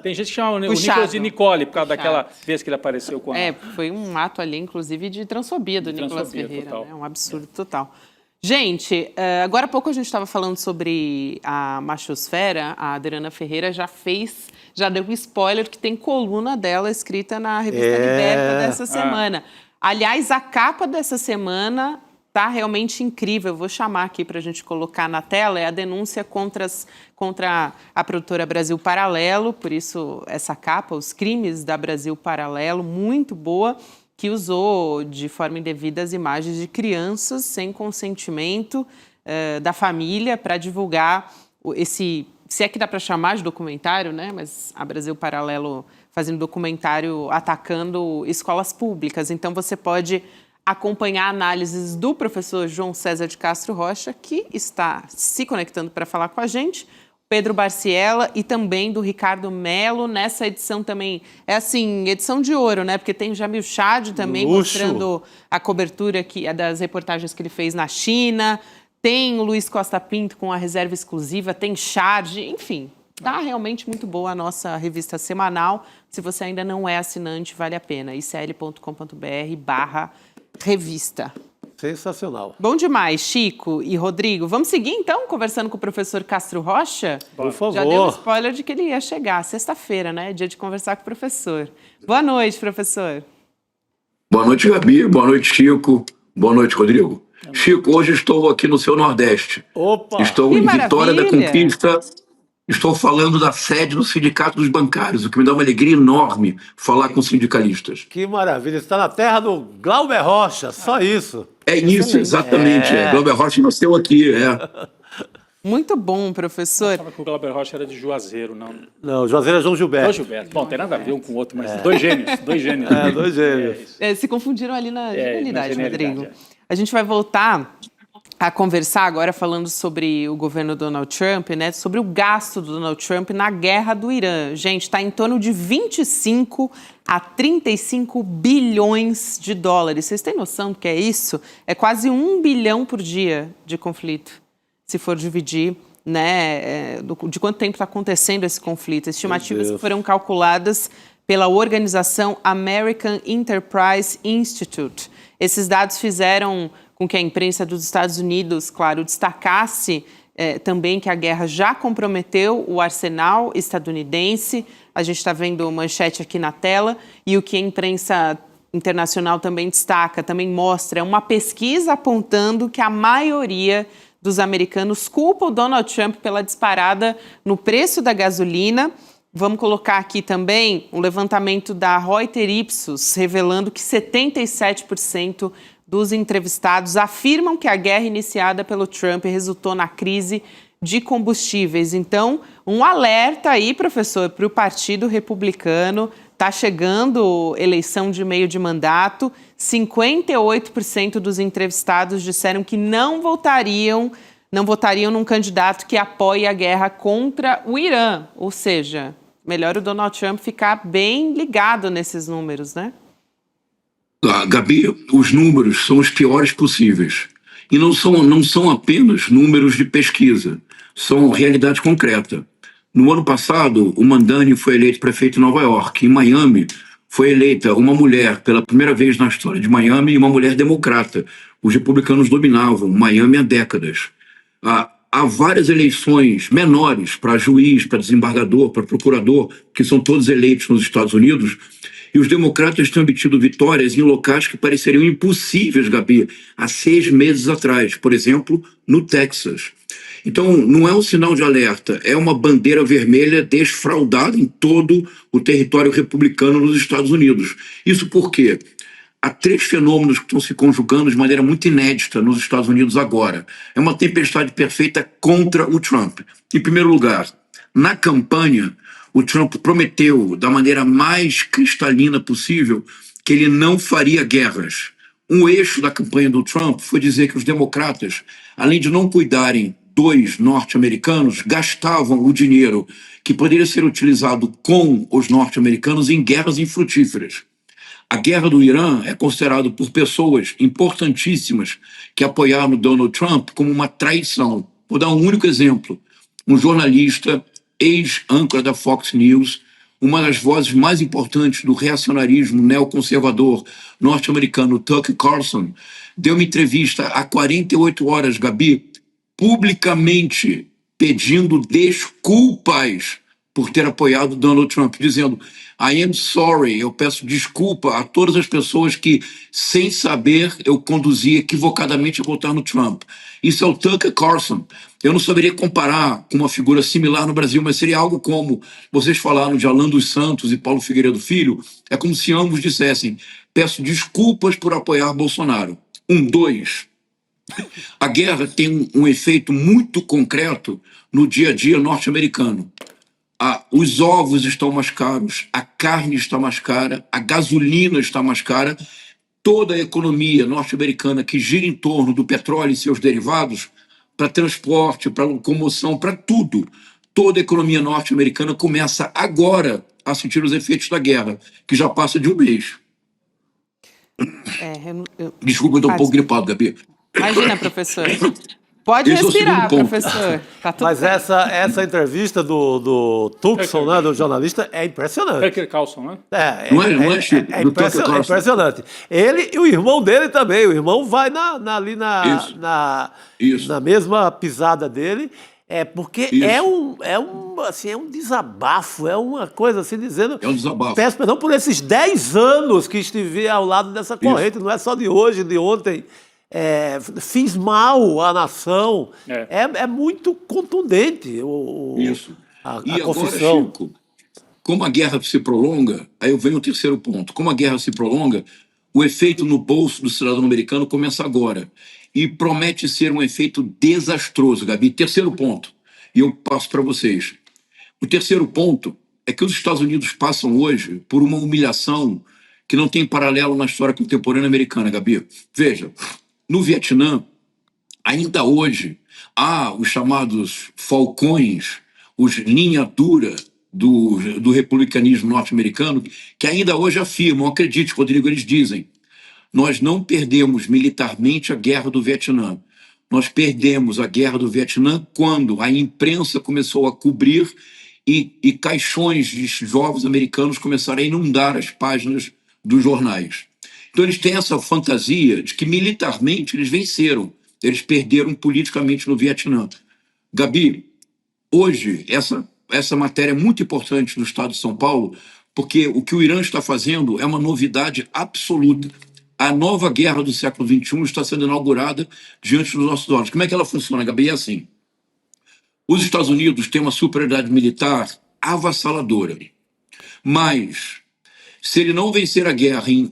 [SPEAKER 6] Tem gente que chama o Nicolas de Nicole, por causa daquela vez que ele apareceu com a...
[SPEAKER 2] Foi um ato ali, inclusive, de transfobia do Nicolas Ferreira.
[SPEAKER 6] Total.
[SPEAKER 2] Né? Um absurdo total. Gente, agora há pouco a gente estava falando sobre a machosfera. A Adriana Ferreira já deu um spoiler que tem coluna dela escrita na revista Liberta dessa semana. Aliás, a capa dessa semana tá realmente incrível. Eu vou chamar aqui para a gente colocar na tela. É a denúncia contra a produtora Brasil Paralelo. Por isso, essa capa, os crimes da Brasil Paralelo, muito boa, que usou de forma indevida as imagens de crianças sem consentimento da família para divulgar se é que dá para chamar de documentário, né? Mas a Brasil Paralelo fazendo documentário atacando escolas públicas. Então, você pode acompanhar análises do professor João César de Castro Rocha, que está se conectando para falar com a gente, Pedro Barciela e também do Ricardo Melo. Nessa edição também, edição de ouro, né? Porque tem Jamil Chad também mostrando a cobertura das reportagens que ele fez na China, tem o Luiz Costa Pinto com a reserva exclusiva, tem Chad, enfim. Tá realmente muito boa a nossa revista semanal. Se você ainda não é assinante, vale a pena. icl.com.br/revista.
[SPEAKER 4] Sensacional.
[SPEAKER 2] Bom demais, Chico e Rodrigo. Vamos seguir, então, conversando com o professor Castro Rocha?
[SPEAKER 4] Por favor.
[SPEAKER 2] Já deu um spoiler de que ele ia chegar. Sexta-feira, né? Dia de conversar com o professor. Boa noite, professor.
[SPEAKER 7] Boa noite, Gabi. Boa noite, Chico. Boa noite, Rodrigo. Chico, hoje estou aqui no seu Nordeste.
[SPEAKER 4] Opa!
[SPEAKER 7] Estou
[SPEAKER 2] Que
[SPEAKER 7] em Vitória da
[SPEAKER 2] maravilha!
[SPEAKER 7] Conquista. Estou falando da sede do Sindicato dos Bancários, o que me dá uma alegria enorme falar com sindicalistas.
[SPEAKER 4] Que maravilha. Está na terra do Glauber Rocha, só isso.
[SPEAKER 7] É isso, exatamente. Glauber Rocha nasceu aqui,
[SPEAKER 2] Muito bom, professor.
[SPEAKER 6] Eu falava que o Glauber Rocha era de Juazeiro, não.
[SPEAKER 4] Não, Juazeiro é João Gilberto.
[SPEAKER 6] João Gilberto. Bom, tem nada a ver um com o outro, mas dois gênios.
[SPEAKER 4] Dois gênios.
[SPEAKER 2] Se confundiram ali na genialidade,
[SPEAKER 6] na
[SPEAKER 2] Rodrigo.
[SPEAKER 6] genialidade,
[SPEAKER 2] A gente vai voltar a conversar agora falando sobre o governo Donald Trump, né? Sobre o gasto do Donald Trump na guerra do Irã. Gente, está em torno de 25 a 35 bilhões de dólares. Vocês têm noção do que é isso? É quase 1 bilhão por dia de conflito, se for dividir, né, de quanto tempo está acontecendo esse conflito. Estimativas que foram calculadas pela organização American Enterprise Institute. Esses dados fizeram com que a imprensa dos Estados Unidos, claro, destacasse também que a guerra já comprometeu o arsenal estadunidense. A gente está vendo manchete aqui na tela. E o que a imprensa internacional também destaca, também mostra, é uma pesquisa apontando que a maioria dos americanos culpa o Donald Trump pela disparada no preço da gasolina. Vamos colocar aqui também um levantamento da Reuters Ipsos, revelando que 77% dos entrevistados afirmam que a guerra iniciada pelo Trump resultou na crise de combustíveis. Então, um alerta aí, professor, para o Partido Republicano. Está chegando eleição de meio de mandato. 58% dos entrevistados disseram que não votariam num candidato que apoie a guerra contra o Irã. Ou seja, melhor o Donald Trump ficar bem ligado nesses números, né?
[SPEAKER 7] Gabi, os números são os piores possíveis. E não são apenas números de pesquisa, são realidade concreta. No ano passado, o Mandani foi eleito prefeito de Nova York. Em Miami, foi eleita uma mulher pela primeira vez na história de Miami, e uma mulher democrata. Os republicanos dominavam Miami há décadas. Há várias eleições menores para juiz, para desembargador, para procurador, que são todos eleitos nos Estados Unidos, e os democratas têm obtido vitórias em locais que pareceriam impossíveis, Gabi, há 6 meses atrás, por exemplo, no Texas. Então, não é um sinal de alerta, é uma bandeira vermelha desfraldada em todo o território republicano nos Estados Unidos. Isso porque há 3 fenômenos que estão se conjugando de maneira muito inédita nos Estados Unidos agora. É uma tempestade perfeita contra o Trump. Em primeiro lugar, na campanha, o Trump prometeu, da maneira mais cristalina possível, que ele não faria guerras. Um eixo da campanha do Trump foi dizer que os democratas, além de não cuidarem dos norte-americanos, gastavam o dinheiro que poderia ser utilizado com os norte-americanos em guerras infrutíferas. A guerra do Irã é considerada por pessoas importantíssimas que apoiaram Donald Trump como uma traição. Vou dar um único exemplo. Um jornalista, ex-âncora da Fox News, uma das vozes mais importantes do reacionarismo neoconservador norte-americano, Tucker Carlson, deu uma entrevista há 48 horas, Gabi, publicamente pedindo desculpas por ter apoiado Donald Trump, dizendo: I am sorry, eu peço desculpa a todas as pessoas que, sem saber, eu conduzi equivocadamente a votar no Trump. Isso é o Tucker Carlson. Eu não saberia comparar com uma figura similar no Brasil, mas seria algo como, vocês falaram de Alan dos Santos e Paulo Figueiredo Filho, é como se ambos dissessem: peço desculpas por apoiar Bolsonaro. 2. A guerra tem um efeito muito concreto no dia a dia norte-americano. Os ovos estão mais caros, a carne está mais cara, a gasolina está mais cara. Toda a economia norte-americana que gira em torno do petróleo e seus derivados, para transporte, para locomoção, para tudo, toda a economia norte-americana começa agora a sentir os efeitos da guerra, que já passa de um mês. Desculpa, eu estou um pouco gripado, Gabi.
[SPEAKER 2] Imagina, professor. Pode
[SPEAKER 7] Esse é o
[SPEAKER 2] respirar,
[SPEAKER 7] segundo ponto.
[SPEAKER 2] professor. Tá tudo
[SPEAKER 4] Mas
[SPEAKER 2] certo.
[SPEAKER 4] essa entrevista do Tucson, né, do jornalista, é impressionante.
[SPEAKER 6] Tucker Carlson, né?
[SPEAKER 7] Não é, Chico? Do Tucker Carlson.
[SPEAKER 4] Impressionante. Ele e o irmão dele também. O irmão vai ali
[SPEAKER 7] Isso.
[SPEAKER 4] na mesma pisada dele. Porque
[SPEAKER 7] Isso.
[SPEAKER 4] é um desabafo, é uma coisa assim dizendo.
[SPEAKER 7] É um desabafo.
[SPEAKER 4] Peço perdão por esses 10 anos que estive ao lado dessa corrente, não é só de hoje, de ontem. Fiz mal à nação. É muito contundente
[SPEAKER 7] Isso.
[SPEAKER 4] a
[SPEAKER 7] E agora,
[SPEAKER 4] confissão.
[SPEAKER 7] Chico, como a guerra se prolonga, aí eu venho ao terceiro ponto. Como a guerra se prolonga, o efeito no bolso do cidadão americano começa agora. E promete ser um efeito desastroso, Gabi. Terceiro ponto, e eu passo para vocês. O terceiro ponto é que os Estados Unidos passam hoje por uma humilhação que não tem paralelo na história contemporânea americana, Gabi. Veja, no Vietnã, ainda hoje, há os chamados falcões, os linha dura do republicanismo norte-americano, que ainda hoje afirmam, acredite, Rodrigo, eles dizem: nós não perdemos militarmente a guerra do Vietnã. Nós perdemos a guerra do Vietnã quando a imprensa começou a cobrir e caixões de jovens americanos começaram a inundar as páginas dos jornais. Então eles têm essa fantasia de que militarmente eles venceram, eles perderam politicamente no Vietnã. Gabi, hoje essa matéria é muito importante no estado de São Paulo, porque o que o Irã está fazendo é uma novidade absoluta. A nova guerra do século XXI está sendo inaugurada diante dos nossos olhos. Como é que ela funciona, Gabi? É assim: os Estados Unidos têm uma superioridade militar avassaladora, mas se ele não vencer a guerra em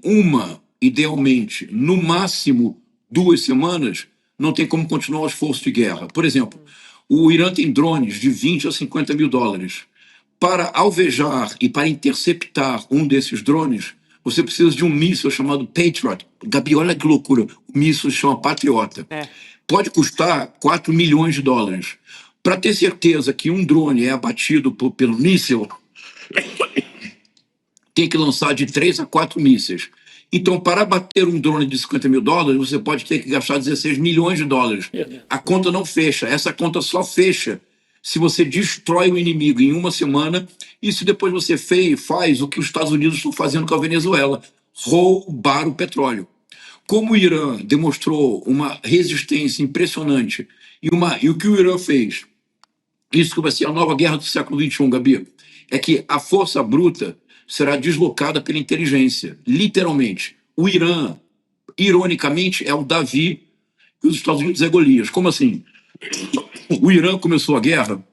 [SPEAKER 7] idealmente, no máximo 2 semanas, não tem como continuar o esforço de guerra. Por exemplo, o Irã tem drones de 20 a 50 mil dólares. Para alvejar e para interceptar um desses drones, você precisa de um míssil chamado Patriot. Gabi, olha que loucura. O míssil se chama Patriota. Pode custar 4 milhões de dólares. Para ter certeza que um drone é abatido pelo míssil, tem que lançar de 3 a 4 mísseis. Então, para bater um drone de $50 mil, você pode ter que gastar $16 milhões. A conta não fecha. Essa conta só fecha se você destrói o inimigo em uma semana e se depois você faz o que os Estados Unidos estão fazendo com a Venezuela, roubar o petróleo. Como o Irã demonstrou uma resistência impressionante e o que o Irã fez, isso que vai ser a nova guerra do século XXI, Gabi, é que a força bruta será deslocada pela inteligência, literalmente. O Irã, ironicamente, é o Davi e os Estados Unidos é Golias. Como assim? O Irã começou a guerra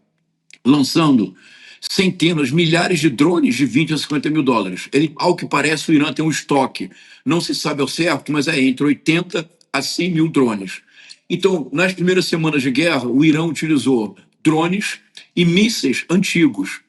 [SPEAKER 7] lançando centenas, milhares de drones de $20 a $50 mil. Ao que parece, o Irã tem um estoque, não se sabe ao certo, mas é entre 80 a 100 mil drones. Então, nas primeiras semanas de guerra, o Irã utilizou drones e mísseis antigos.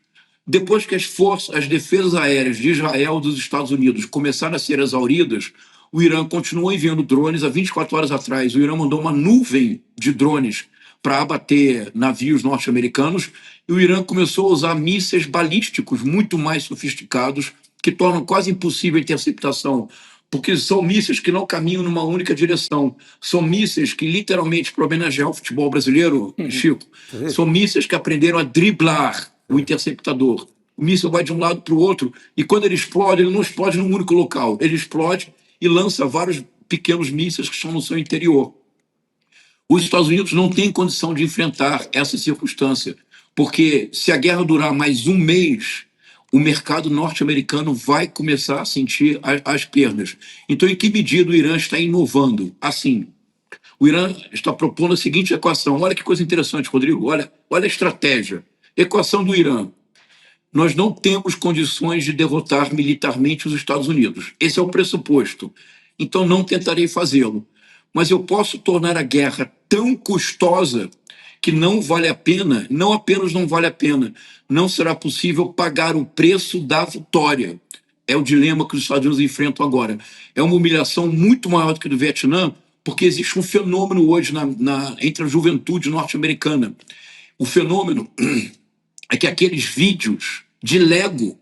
[SPEAKER 7] Depois que as defesas aéreas de Israel e dos Estados Unidos começaram a ser exauridas, o Irã continuou enviando drones. Há 24 horas atrás, o Irã mandou uma nuvem de drones para abater navios norte-americanos, e o Irã começou a usar mísseis balísticos muito mais sofisticados, que tornam quase impossível a interceptação, porque são mísseis que não caminham numa única direção. São mísseis que, literalmente, para homenagear o futebol brasileiro, Chico, são mísseis que aprenderam a driblar o interceptador. O míssil vai de um lado para o outro, e quando ele explode, ele não explode num único local. Ele explode e lança vários pequenos mísseis que estão no seu interior. Os Estados Unidos não têm condição de enfrentar essa circunstância, porque se a guerra durar mais um mês, o mercado norte-americano vai começar a sentir as perdas. Então, em que medida o Irã está inovando? Assim, o Irã está propondo a seguinte equação. Olha que coisa interessante, Rodrigo. Olha a estratégia. Equação do Irã. Nós não temos condições de derrotar militarmente os Estados Unidos. Esse é o pressuposto. Então, não tentarei fazê-lo. Mas eu posso tornar a guerra tão custosa que não vale a pena, não apenas não vale a pena, não será possível pagar o preço da vitória. É o dilema que os Estados Unidos enfrentam agora. É uma humilhação muito maior do que do Vietnã, porque existe um fenômeno hoje entre a juventude norte-americana. O fenômeno é que aqueles vídeos de Lego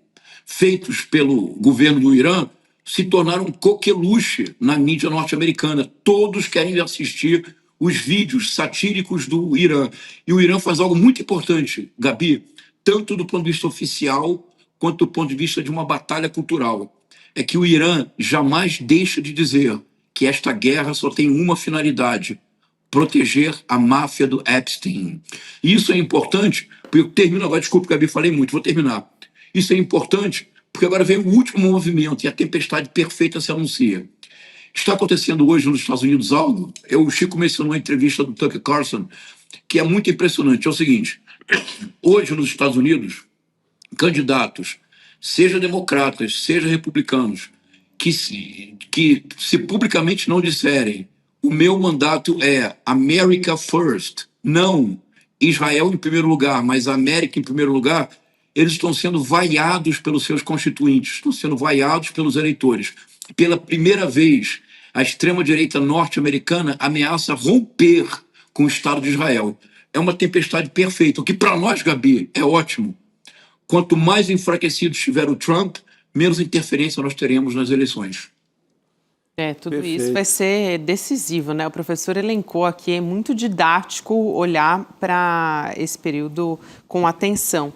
[SPEAKER 7] feitos pelo governo do Irã se tornaram coqueluche na mídia norte-americana. Todos querem assistir os vídeos satíricos do Irã. E o Irã faz algo muito importante, Gabi, tanto do ponto de vista oficial quanto do ponto de vista de uma batalha cultural. É que o Irã jamais deixa de dizer que esta guerra só tem uma finalidade: proteger a máfia do Epstein. E isso é importante, porque eu termino agora, desculpe, Gabi, falei muito, vou terminar. Isso é importante porque agora vem o último movimento e a tempestade perfeita se anuncia. Está acontecendo hoje nos Estados Unidos algo, o Chico mencionou a entrevista do Tucker Carlson, que é muito impressionante. É o seguinte: hoje nos Estados Unidos, candidatos, seja democratas, seja republicanos, que se publicamente não disserem o meu mandato é America First, não Israel em primeiro lugar, mas América em primeiro lugar, eles estão sendo vaiados pelos seus constituintes, estão sendo vaiados pelos eleitores. Pela primeira vez, a extrema-direita norte-americana ameaça romper com o Estado de Israel. É uma tempestade perfeita, o que para nós, Gabi, é ótimo. Quanto mais enfraquecido estiver o Trump, menos interferência nós teremos nas eleições.
[SPEAKER 2] Tudo
[SPEAKER 4] Perfeito.
[SPEAKER 2] isso vai ser decisivo, né? O professor elencou aqui, é muito didático olhar para esse período com atenção.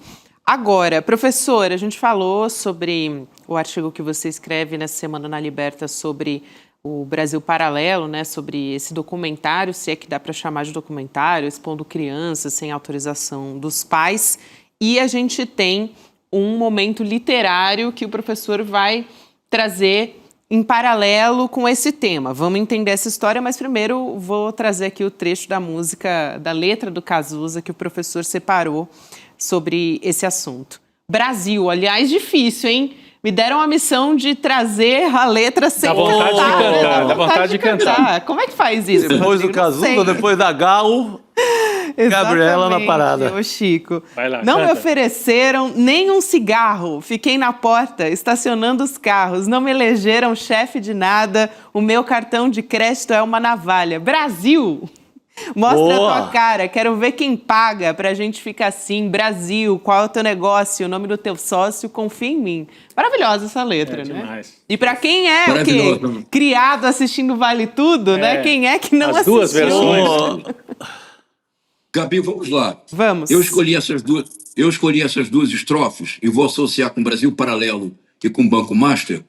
[SPEAKER 2] Agora, professor, a gente falou sobre o artigo que você escreve nessa semana na Liberta sobre o Brasil Paralelo, né? Sobre esse documentário, se é que dá para chamar de documentário, expondo crianças sem autorização dos pais. E a gente tem um momento literário que o professor vai trazer em paralelo com esse tema. Vamos entender essa história, mas primeiro vou trazer aqui o trecho da música, da letra do Cazuza, que o professor separou sobre esse assunto. Brasil, aliás, difícil, hein? Me deram a missão de trazer a letra sem
[SPEAKER 6] Dá vontade de cantar, dá vontade de cantar.
[SPEAKER 2] Como é que faz isso?
[SPEAKER 4] Depois do
[SPEAKER 2] Rodrigo? Não
[SPEAKER 4] Cazuza,
[SPEAKER 2] sei.
[SPEAKER 4] depois da Gal, Gabriela na parada.
[SPEAKER 2] Ô, Chico.
[SPEAKER 6] Vai lá,
[SPEAKER 2] Não me
[SPEAKER 6] canta.
[SPEAKER 2] ofereceram nem um cigarro. Fiquei na porta, estacionando os carros. Não me elegeram chefe de nada. O meu cartão de crédito é uma navalha. Brasil! Mostra
[SPEAKER 4] Boa.
[SPEAKER 2] a tua cara, quero ver quem paga pra gente ficar assim. Brasil, qual é o teu negócio, o nome do teu sócio, confia em mim. Maravilhosa essa letra, né?
[SPEAKER 6] demais.
[SPEAKER 2] E pra quem é o quê?
[SPEAKER 7] Maravilhosa.
[SPEAKER 2] Criado assistindo Vale Tudo, né? Quem é que não
[SPEAKER 6] As
[SPEAKER 2] assistiu?
[SPEAKER 6] duas versões.
[SPEAKER 7] Gabi, vamos lá.
[SPEAKER 2] Vamos.
[SPEAKER 7] Eu escolhi essas duas estrofes e vou associar com Brasil Paralelo e com Banco Master,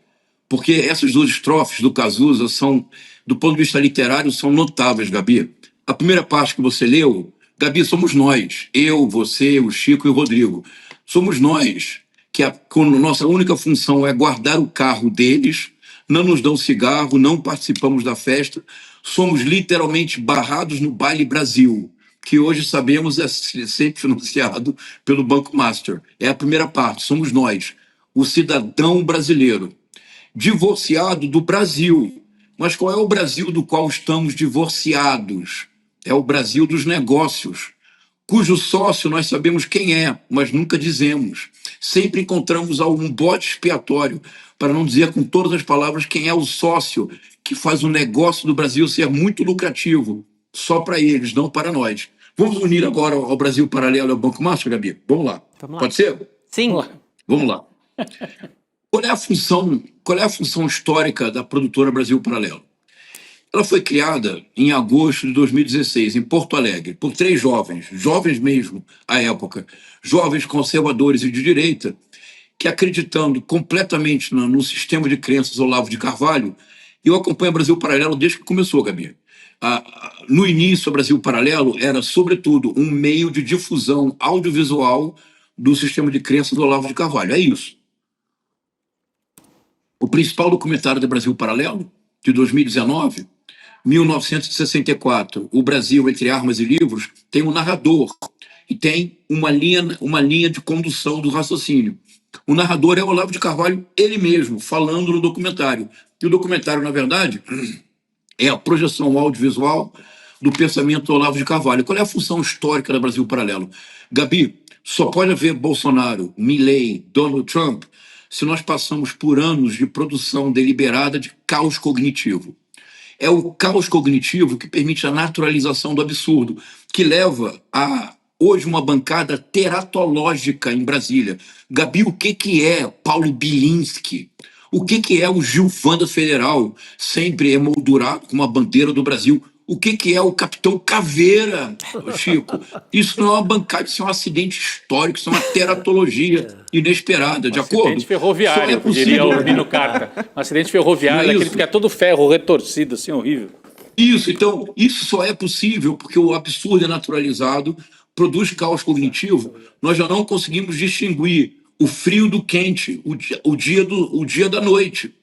[SPEAKER 7] porque essas duas estrofes do Cazuza são, do ponto de vista literário, são notáveis, Gabi. A primeira parte que você leu, Gabi, somos nós, eu, você, o Chico e o Rodrigo. Somos nós, que a nossa única função é guardar o carro deles, não nos dão cigarro, não participamos da festa, somos literalmente barrados no Baile Brasil, que hoje sabemos é sempre financiado pelo Banco Master. É a primeira parte, somos nós, o cidadão brasileiro, divorciado do Brasil. Mas qual é o Brasil do qual estamos divorciados? É o Brasil dos negócios, cujo sócio nós sabemos quem é, mas nunca dizemos. Sempre encontramos algum bode expiatório, para não dizer com todas as palavras quem é o sócio que faz o negócio do Brasil ser muito lucrativo, só para eles, não para nós. Vamos unir agora ao Brasil Paralelo e ao Banco Master, Gabi? Vamos lá.
[SPEAKER 2] Vamos lá.
[SPEAKER 7] Pode ser?
[SPEAKER 2] Sim.
[SPEAKER 7] Vamos lá. Qual é a função histórica da produtora Brasil Paralelo? Ela foi criada em agosto de 2016, em Porto Alegre, por 3 jovens mesmo à época, jovens conservadores e de direita, que acreditando completamente no sistema de crenças Olavo de Carvalho, eu acompanho o Brasil Paralelo desde que começou, Gabi. No início, o Brasil Paralelo era, sobretudo, um meio de difusão audiovisual do sistema de crenças do Olavo de Carvalho. É isso. O principal documentário do Brasil Paralelo, de 2019, 1964, O Brasil entre Armas e Livros, tem um narrador e tem uma linha de condução do raciocínio. O narrador é o Olavo de Carvalho, ele mesmo, falando no documentário. E o documentário, na verdade, é a projeção audiovisual do pensamento do Olavo de Carvalho. Qual é a função histórica do Brasil Paralelo? Gabi, só pode haver Bolsonaro, Milley, Donald Trump, se nós passamos por anos de produção deliberada de caos cognitivo. É o caos cognitivo que permite a naturalização do absurdo, que leva a, hoje, uma bancada teratológica em Brasília. Gabi, o que é Paulo Bilinski? O que é o Gilvanda Federal, sempre emoldurado com uma bandeira do Brasil? O que é o Capitão Caveira, Chico? Isso não é uma bancada, isso é um acidente histórico, isso é uma teratologia inesperada, de acordo?
[SPEAKER 6] Acidente ferroviário,
[SPEAKER 7] Só é possível,
[SPEAKER 6] diria o Nino Carta. Um acidente ferroviário,
[SPEAKER 7] Não é
[SPEAKER 6] aquele
[SPEAKER 7] isso?
[SPEAKER 6] que fica todo ferro retorcido, assim, horrível.
[SPEAKER 7] Isso, então, isso só é possível porque o absurdo é naturalizado, produz caos cognitivo, nós já não conseguimos distinguir o frio do quente, o dia da noite.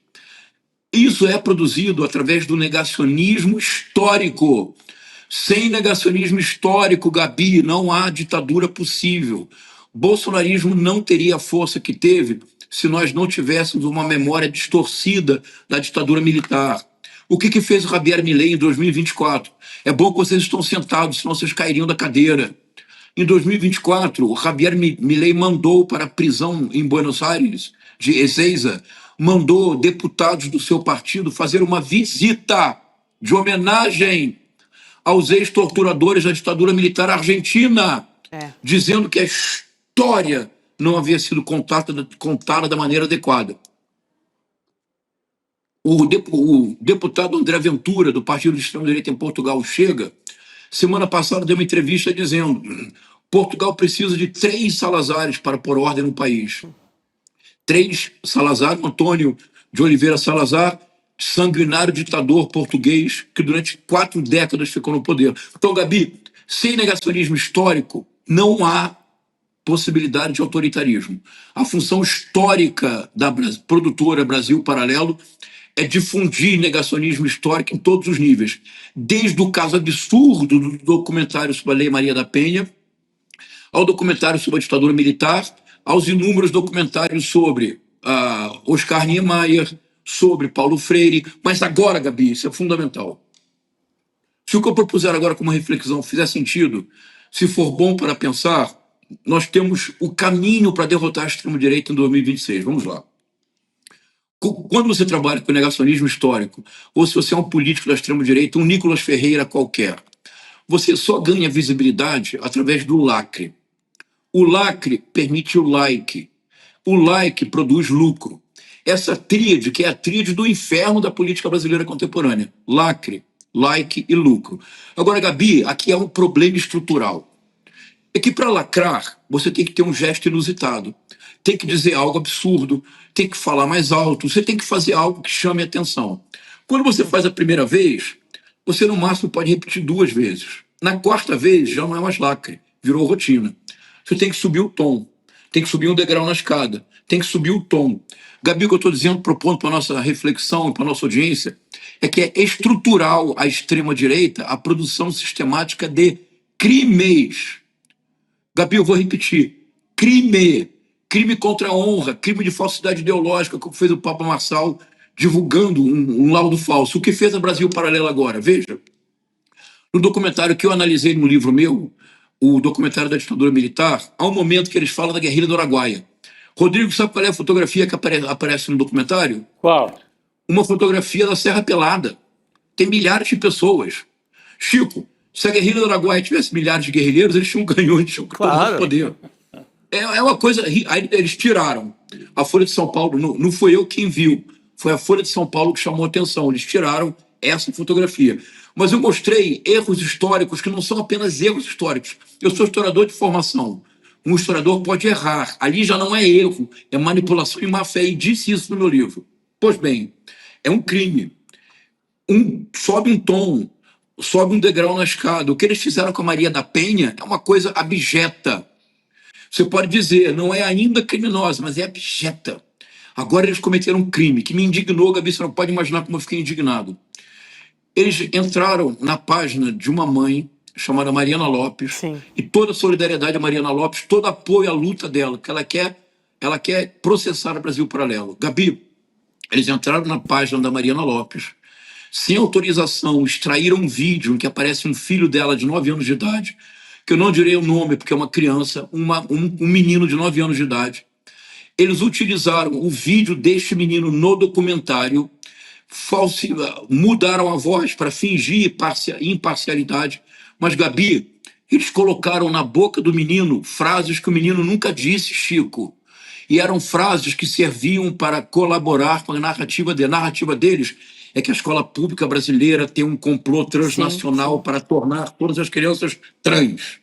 [SPEAKER 7] Isso é produzido através do negacionismo histórico. Sem negacionismo histórico, Gabi, não há ditadura possível. Bolsonarismo não teria a força que teve se nós não tivéssemos uma memória distorcida da ditadura militar. O que fez o Javier Milei em 2024? É bom que vocês estão sentados, senão vocês cairiam da cadeira. Em 2024, o Javier Milei mandou para a prisão em Buenos Aires, de Ezeiza, mandou deputados do seu partido fazer uma visita de homenagem aos ex-torturadores da ditadura militar argentina, dizendo que a história não havia sido contada da maneira adequada. O deputado André Ventura, do Partido de Extrema-Direita em Portugal, Chega, semana passada deu uma entrevista dizendo: Portugal precisa de 3 Salazares para pôr ordem no país. 3 Salazar, Antônio de Oliveira Salazar, sanguinário ditador português que durante 4 décadas ficou no poder. Então, Gabi, sem negacionismo histórico, não há possibilidade de autoritarismo. A função histórica da produtora Brasil Paralelo é difundir negacionismo histórico em todos os níveis, desde o caso absurdo do documentário sobre a Lei Maria da Penha, ao documentário sobre a ditadura militar, aos inúmeros documentários sobre Oscar Niemeyer, sobre Paulo Freire. Mas agora, Gabi, isso é fundamental. Se o que eu propuser agora como reflexão fizer sentido, se for bom para pensar, nós temos o caminho para derrotar a extrema-direita em 2026. Vamos lá. Quando você trabalha com negacionismo histórico, ou se você é um político da extrema-direita, um Nicolas Ferreira qualquer, Você só ganha visibilidade através do lacre. O lacre permite o like. O like produz lucro. Essa tríade, que é a tríade do inferno da política brasileira contemporânea. Lacre, like e lucro. Agora, Gabi, aqui é um problema estrutural. É que para lacrar, você tem que ter um gesto inusitado. Tem que dizer algo absurdo, tem que falar mais alto, você tem que fazer algo que chame a atenção. Quando você faz a primeira vez, você no máximo pode repetir 2 vezes. Na 4ª vez, já não é mais lacre, virou rotina. Você tem que subir o tom, tem que subir um degrau na escada, tem que subir o tom. Gabi, o que eu estou dizendo, propondo para a nossa reflexão e para a nossa audiência, é que é estrutural à extrema-direita a produção sistemática de crimes. Gabi, eu vou repetir. Crime. Crime contra a honra, crime de falsidade ideológica, como fez o Papa Marçal, divulgando um laudo falso. O que fez a Brasil Paralelo agora? Veja, no documentário que eu analisei no livro meu, o documentário da ditadura militar, há um momento que eles falam da guerrilha do Araguaia. Rodrigo, sabe qual é a fotografia que aparece no documentário?
[SPEAKER 6] Qual?
[SPEAKER 7] Uma fotografia da Serra Pelada. Tem milhares de pessoas. Chico, se a guerrilha do Araguaia tivesse milhares de guerrilheiros, eles tinham ganhões, tinham
[SPEAKER 4] Claro.
[SPEAKER 7] poder. É uma coisa. Aí eles tiraram. A Folha de São Paulo, não foi eu quem viu, foi a Folha de São Paulo que chamou a atenção. Eles tiraram essa fotografia. Mas eu mostrei erros históricos que não são apenas erros históricos. Eu sou historiador de formação. Um historiador pode errar. Ali já não é erro, é manipulação e má-fé. E disse isso no meu livro. Pois bem, é um crime. Sobe um tom, sobe um degrau na escada. O que eles fizeram com a Maria da Penha é uma coisa abjeta. Você pode dizer, não é ainda criminosa, mas é abjeta. Agora eles cometeram um crime que me indignou, Gabi, você não pode imaginar como eu fiquei indignado. Eles entraram na página de uma mãe chamada Mariana Lopes,
[SPEAKER 2] Sim.
[SPEAKER 7] e toda a solidariedade a Mariana Lopes, todo apoio à luta dela, que ela quer processar o Brasil Paralelo. Gabi, eles entraram na página da Mariana Lopes, sem autorização, extraíram um vídeo em que aparece um filho dela de 9 anos de idade, que eu não direi o nome porque é uma criança, um menino de 9 anos de idade. Eles utilizaram o vídeo deste menino no documentário, mudaram a voz para fingir imparcialidade. Mas, Gabi, eles colocaram na boca do menino frases que o menino nunca disse, Chico. E eram frases que serviam para colaborar com a narrativa dele. A narrativa deles é que a escola pública brasileira tem um complô transnacional para tornar todas as crianças trans.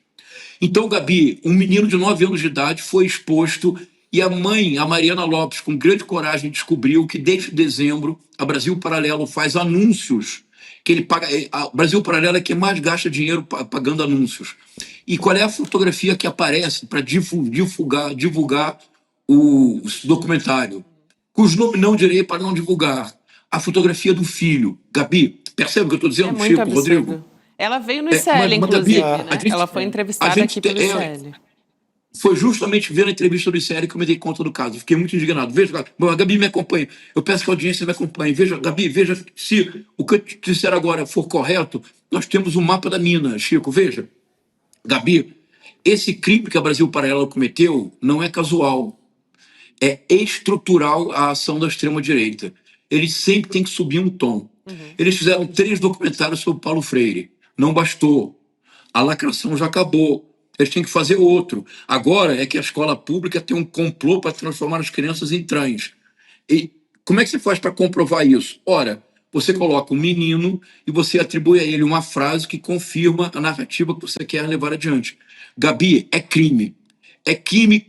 [SPEAKER 7] Então, Gabi, um menino de 9 anos de idade foi exposto e a mãe, a Mariana Lopes, com grande coragem, descobriu que desde dezembro a Brasil Paralelo faz anúncios que ele paga. A Brasil Paralelo é quem mais gasta dinheiro pagando anúncios. E qual é a fotografia que aparece para divulgar o documentário? Cujo nome não direi para não divulgar. A fotografia do filho. Gabi, percebe o que eu estou dizendo,
[SPEAKER 2] É muito
[SPEAKER 7] Chico,
[SPEAKER 2] absurdo.
[SPEAKER 7] Rodrigo?
[SPEAKER 2] Ela veio no ICL,
[SPEAKER 7] mas, Gabi,
[SPEAKER 2] inclusive,
[SPEAKER 7] a
[SPEAKER 2] né?
[SPEAKER 7] gente-
[SPEAKER 2] Ela foi
[SPEAKER 7] a
[SPEAKER 2] entrevistada
[SPEAKER 7] gente
[SPEAKER 2] aqui pelo
[SPEAKER 7] tem-
[SPEAKER 2] ICL.
[SPEAKER 7] Foi justamente vendo a entrevista do ICL que eu me dei conta do caso. Fiquei muito indignado. Veja, a Gabi me acompanha. Eu peço que a audiência me acompanhe. Veja, Gabi, veja se o que eu te disser agora for correto. Nós temos um mapa da mina, Chico. Veja, Gabi, esse crime que a Brasil Paralelo cometeu não é casual. É estrutural a ação da extrema-direita. Eles sempre têm que subir um tom. Eles fizeram 3 documentários sobre Paulo Freire. Não bastou. A lacração já acabou. Eles têm que fazer outro. Agora é que a escola pública tem um complô para transformar as crianças em trans. E como é que você faz para comprovar isso? Ora, você coloca um menino e você atribui a ele uma frase que confirma a narrativa que você quer levar adiante. Gabi, é crime. É crime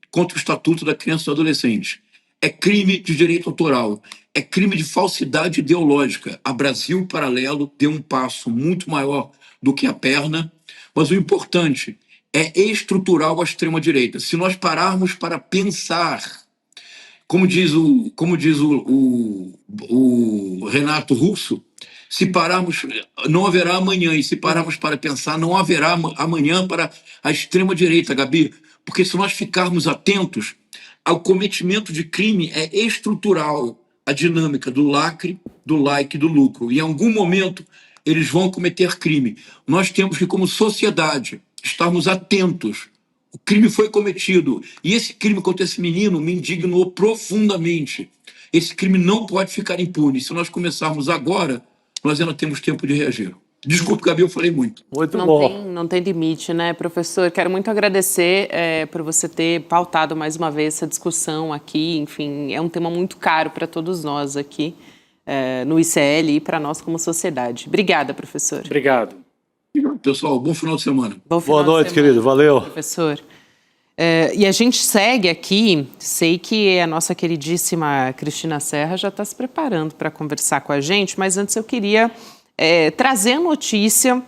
[SPEAKER 7] contra o Estatuto da Criança e do Adolescente. É crime de direito autoral. É crime de falsidade ideológica. A Brasil Paralelo deu um passo muito maior do que a perna, mas o importante é estrutural a extrema-direita. Se nós pararmos para pensar, como diz o Renato Russo, se pararmos, não haverá amanhã, e se pararmos para pensar, não haverá amanhã para a extrema-direita, Gabi, porque se nós ficarmos atentos, o cometimento de crime é estrutural, a dinâmica do lacre, do like, do lucro. E em algum momento eles vão cometer crime. Nós temos que, como sociedade, estarmos atentos. O crime foi cometido. E esse crime contra esse menino me indignou profundamente. Esse crime não pode ficar impune. Se nós começarmos agora, nós ainda temos tempo de reagir. Desculpe, Gabi, eu falei muito.
[SPEAKER 4] Muito bom.
[SPEAKER 2] Não tem limite, né, professor? Quero muito agradecer por você ter pautado mais uma vez essa discussão aqui. Enfim, é um tema muito caro para todos nós aqui no ICL e para nós como sociedade. Obrigada, professor.
[SPEAKER 6] Obrigado.
[SPEAKER 7] Pessoal, bom final de semana.
[SPEAKER 4] Boa noite, querido. Valeu.
[SPEAKER 2] Professor. E a gente segue aqui, sei que a nossa queridíssima Cristina Serra já está se preparando para conversar com a gente, mas antes eu queria trazer a notícia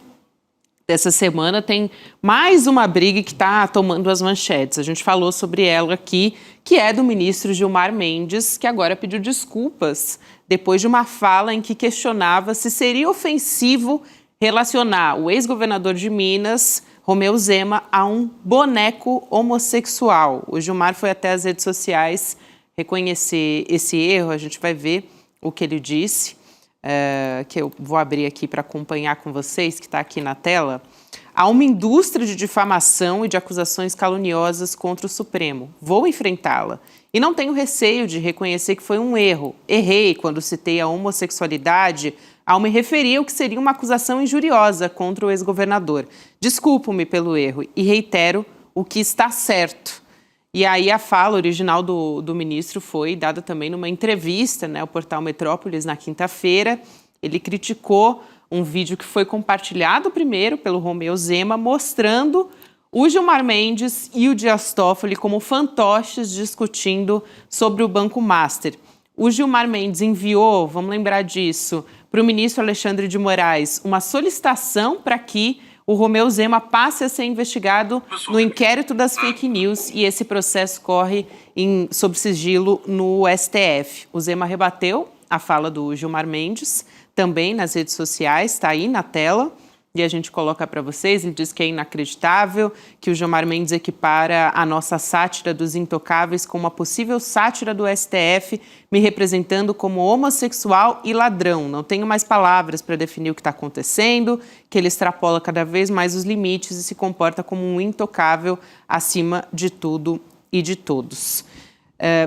[SPEAKER 2] dessa semana. Tem mais uma briga que está tomando as manchetes. A gente falou sobre ela aqui, que é do ministro Gilmar Mendes, que agora pediu desculpas depois de uma fala em que questionava se seria ofensivo relacionar o ex-governador de Minas, Romeu Zema, a um boneco homossexual. O Gilmar foi até as redes sociais reconhecer esse erro. A gente vai ver o que ele disse, que eu vou abrir aqui para acompanhar com vocês, que está aqui na tela. Há uma indústria de difamação e de acusações caluniosas contra o Supremo. Vou enfrentá-la. E não tenho receio de reconhecer que foi um erro. Errei quando citei a homossexualidade ao me referir ao que seria uma acusação injuriosa contra o ex-governador. Desculpo-me pelo erro e reitero o que está certo. E aí a fala original do ministro foi dada também numa entrevista, ao portal Metrópolis, na quinta-feira. Ele criticou um vídeo que foi compartilhado primeiro pelo Romeu Zema, mostrando o Gilmar Mendes e o Dias Toffoli como fantoches discutindo sobre o Banco Master. O Gilmar Mendes enviou, vamos lembrar disso, para o ministro Alexandre de Moraes uma solicitação para que o Romeu Zema passe a ser investigado no inquérito das fake news, e esse processo corre sob sigilo no STF. O Zema rebateu a fala do Gilmar Mendes, também nas redes sociais, está aí na tela, e a gente coloca para vocês. Ele diz que é inacreditável, que o Gilmar Mendes equipara a nossa sátira dos intocáveis com uma possível sátira do STF, me representando como homossexual e ladrão. Não tenho mais palavras para definir o que está acontecendo, que ele extrapola cada vez mais os limites e se comporta como um intocável acima de tudo e de todos.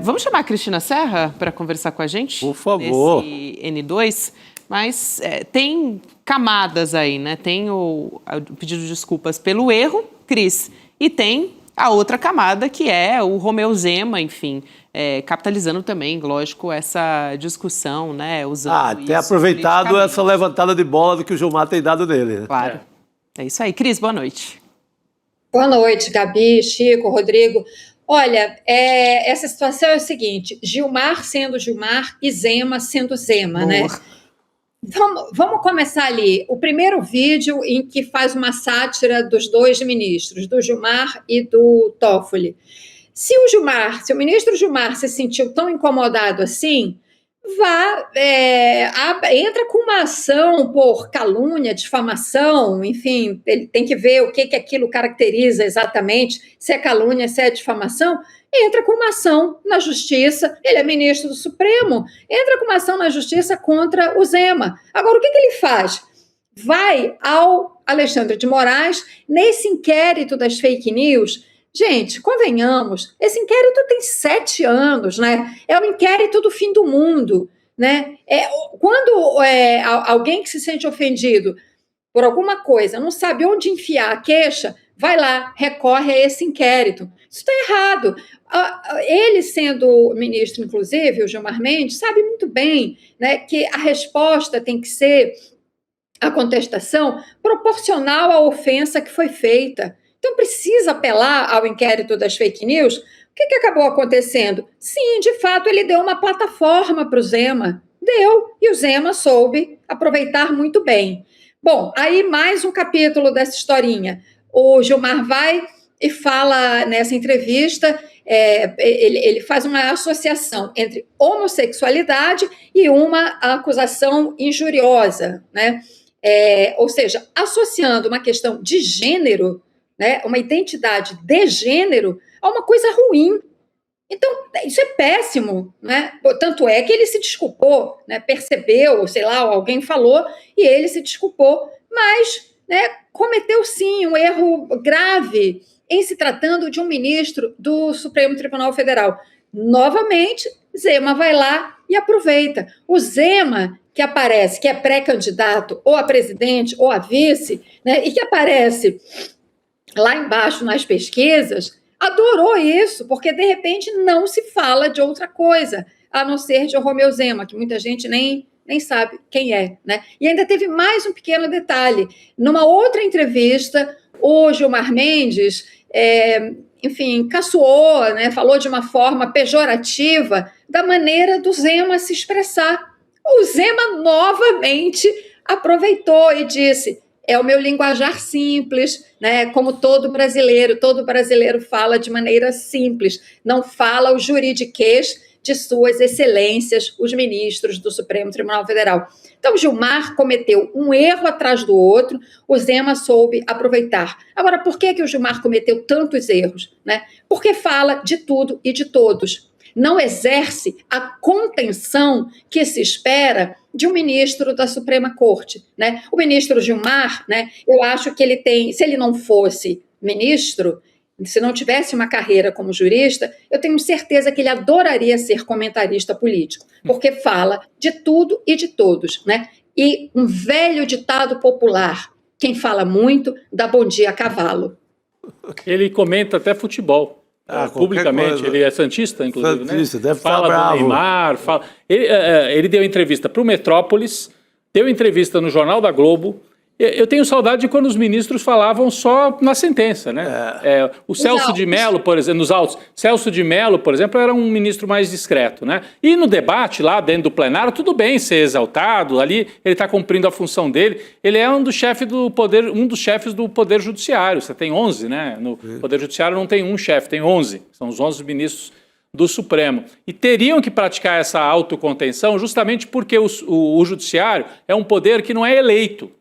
[SPEAKER 2] Vamos chamar a Cristina Serra para conversar com a gente?
[SPEAKER 4] Por favor.
[SPEAKER 2] Nesse N2? Mas tem camadas aí, né? Tem o pedido de desculpas pelo erro, Cris, e tem a outra camada, que é o Romeu Zema, enfim, capitalizando também, lógico, essa discussão, né? Usando
[SPEAKER 4] tem aproveitado essa levantada de bola do que o Gilmar tem dado nele. Né?
[SPEAKER 2] Claro. É isso aí. Cris, boa noite.
[SPEAKER 8] Boa noite, Gabi, Chico, Rodrigo. Olha, essa situação é o seguinte: Gilmar sendo Gilmar e Zema sendo Zema,
[SPEAKER 2] Boa.
[SPEAKER 8] né? Vamos começar ali. O primeiro vídeo em que faz uma sátira dos dois ministros, do Gilmar e do Toffoli. Se o ministro Gilmar se sentiu tão incomodado assim, entra com uma ação por calúnia, difamação, enfim, ele tem que ver o que aquilo caracteriza exatamente, se é calúnia, se é difamação. Entra com uma ação na justiça, ele é ministro do Supremo, entra com uma ação na justiça contra o Zema. Agora, o que ele faz? Vai ao Alexandre de Moraes, nesse inquérito das fake news. Gente, convenhamos, esse inquérito tem 7 anos, né? É o inquérito do fim do mundo, né? Quando alguém que se sente ofendido por alguma coisa não sabe onde enfiar a queixa, vai lá, recorre a esse inquérito. Isso está errado. Ele, sendo ministro, inclusive, o Gilmar Mendes, sabe muito bem, né, que a resposta tem que ser, a contestação, proporcional à ofensa que foi feita. Então, precisa apelar ao inquérito das fake news. O que acabou acontecendo? Sim, de fato, ele deu uma plataforma para o Zema. Deu, e o Zema soube aproveitar muito bem. Bom, aí mais um capítulo dessa historinha. O Gilmar vai e fala nessa entrevista, ele faz uma associação entre homossexualidade e uma acusação injuriosa, né? Ou seja, associando uma questão de gênero, né, uma identidade de gênero, a uma coisa ruim. Então, isso é péssimo, né? Tanto é que ele se desculpou, né? Percebeu, sei lá, alguém falou, e ele se desculpou, mas, né, cometeu sim um erro grave em se tratando de um ministro do Supremo Tribunal Federal. Novamente, Zema vai lá e aproveita. O Zema, que aparece, que é pré-candidato ou a presidente ou a vice, né, e que aparece lá embaixo nas pesquisas, adorou isso, porque de repente não se fala de outra coisa, a não ser de Romeu Zema, que muita gente nem sabe quem é, né? E ainda teve mais um pequeno detalhe. Numa outra entrevista, o Gilmar Mendes, enfim, caçoou, né, falou de uma forma pejorativa da maneira do Zema se expressar. O Zema novamente aproveitou e disse: é o meu linguajar simples, né? Como todo brasileiro fala de maneira simples, não fala o juridiquês de suas excelências, os ministros do Supremo Tribunal Federal. Então, Gilmar cometeu um erro atrás do outro, o Zema soube aproveitar. Agora, por que o Gilmar cometeu tantos erros, né? Porque fala de tudo e de todos. Não exerce a contenção que se espera de um ministro da Suprema Corte, né? O ministro Gilmar, né, eu acho que ele tem, se ele não fosse ministro, se não tivesse uma carreira como jurista, eu tenho certeza que ele adoraria ser comentarista político, porque fala de tudo e de todos, né? E um velho ditado popular: quem fala muito dá bom dia a cavalo.
[SPEAKER 6] Ele comenta até futebol. Publicamente, ele é santista, inclusive,
[SPEAKER 4] santista,
[SPEAKER 6] né?
[SPEAKER 4] Deve
[SPEAKER 6] fala
[SPEAKER 4] estar bravo.
[SPEAKER 6] do Neymar, fala... Ele deu entrevista para o Metrópolis, deu entrevista no Jornal da Globo. Eu tenho saudade de quando os ministros falavam só na sentença, né? O Celso de Mello, por exemplo, nos autos, Celso de Mello, por exemplo, era um ministro mais discreto, né? E no debate, lá dentro do plenário, tudo bem ser exaltado, ali ele está cumprindo a função dele. Ele é um dos chefes do Poder Judiciário. Você tem 11, né? No Poder Judiciário não tem um chefe, tem 11. São os 11 ministros do Supremo. E teriam que praticar essa autocontenção justamente porque o Judiciário é um poder que não é eleito.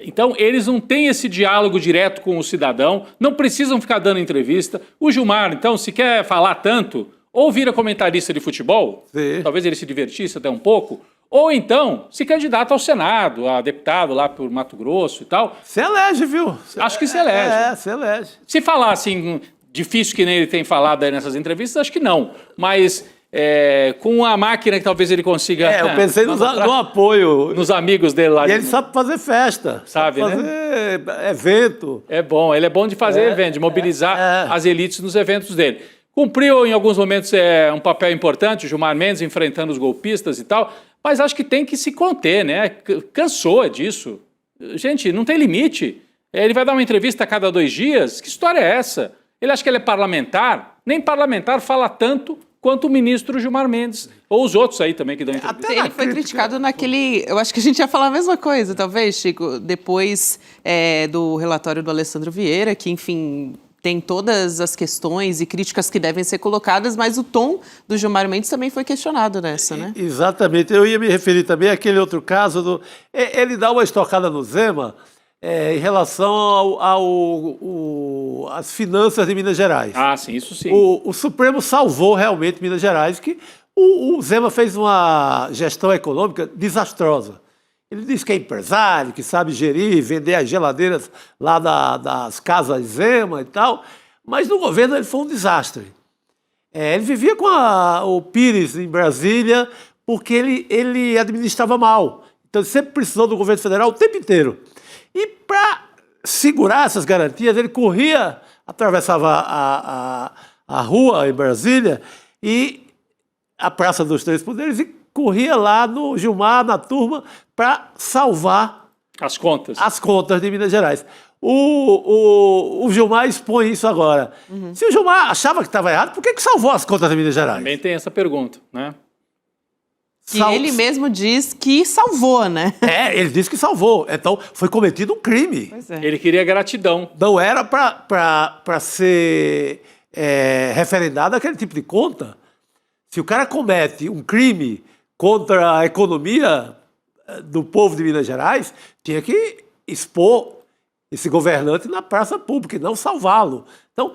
[SPEAKER 6] Então, eles não têm esse diálogo direto com o cidadão, não precisam ficar dando entrevista. O Gilmar, então, se quer falar tanto, ou vira comentarista de futebol, talvez ele se divertisse até um pouco, ou então se candidata ao Senado, a deputado lá por Mato Grosso e tal.
[SPEAKER 4] Se elege, viu?
[SPEAKER 6] Acho que se elege.
[SPEAKER 4] Se elege.
[SPEAKER 6] Se falar assim, difícil que nem ele tem falado aí nessas entrevistas, acho que não. Mas... com a máquina que talvez ele consiga...
[SPEAKER 4] eu pensei no apoio.
[SPEAKER 6] Nos amigos dele lá.
[SPEAKER 4] E ele sabe fazer festa.
[SPEAKER 6] Sabe,
[SPEAKER 4] fazer evento.
[SPEAKER 6] É bom, ele é bom de fazer evento, de mobilizar as elites nos eventos dele. Cumpriu em alguns momentos um papel importante, o Gilmar Mendes enfrentando os golpistas e tal, mas acho que tem que se conter, né? Cansou disso. Gente, não tem limite. Ele vai dar uma entrevista a cada 2 dias? Que história é essa? Ele acha que ele é parlamentar? Nem parlamentar fala tanto quanto o ministro Gilmar Mendes, ou os outros aí também que dão entrevista.
[SPEAKER 2] Ele foi criticado naquele... Eu acho que a gente ia falar a mesma coisa, talvez, Chico, depois do relatório do Alessandro Vieira, que, enfim, tem todas as questões e críticas que devem ser colocadas, mas o tom do Gilmar Mendes também foi questionado nessa, né?
[SPEAKER 4] Exatamente. Eu ia me referir também àquele outro caso, ele dá uma estocada no Zema, em relação às finanças de Minas Gerais.
[SPEAKER 6] Ah, sim, isso sim.
[SPEAKER 4] O Supremo salvou realmente Minas Gerais, que o Zema fez uma gestão econômica desastrosa. Ele diz que é empresário, que sabe gerir, vender as geladeiras lá das casas Zema e tal, mas no governo ele foi um desastre. Ele vivia com o Pires em Brasília porque ele administrava mal. Então ele sempre precisou do governo federal o tempo inteiro. E para segurar essas garantias, ele corria, atravessava a rua em Brasília e a Praça dos Três Poderes e corria lá no Gilmar, na turma, para salvar
[SPEAKER 6] as contas
[SPEAKER 4] de Minas Gerais. O Gilmar expõe isso agora. Se o Gilmar achava que estava errado, por que salvou as contas de Minas Gerais?
[SPEAKER 6] Também tem essa pergunta, né?
[SPEAKER 2] Que ele mesmo diz que salvou, né?
[SPEAKER 4] Ele disse que salvou. Então, foi cometido um crime.
[SPEAKER 2] Pois é.
[SPEAKER 6] Ele queria gratidão.
[SPEAKER 4] Não era para ser referendado aquele tipo de conta. Se o cara comete um crime contra a economia do povo de Minas Gerais, tinha que expor esse governante na praça pública e não salvá-lo. Então,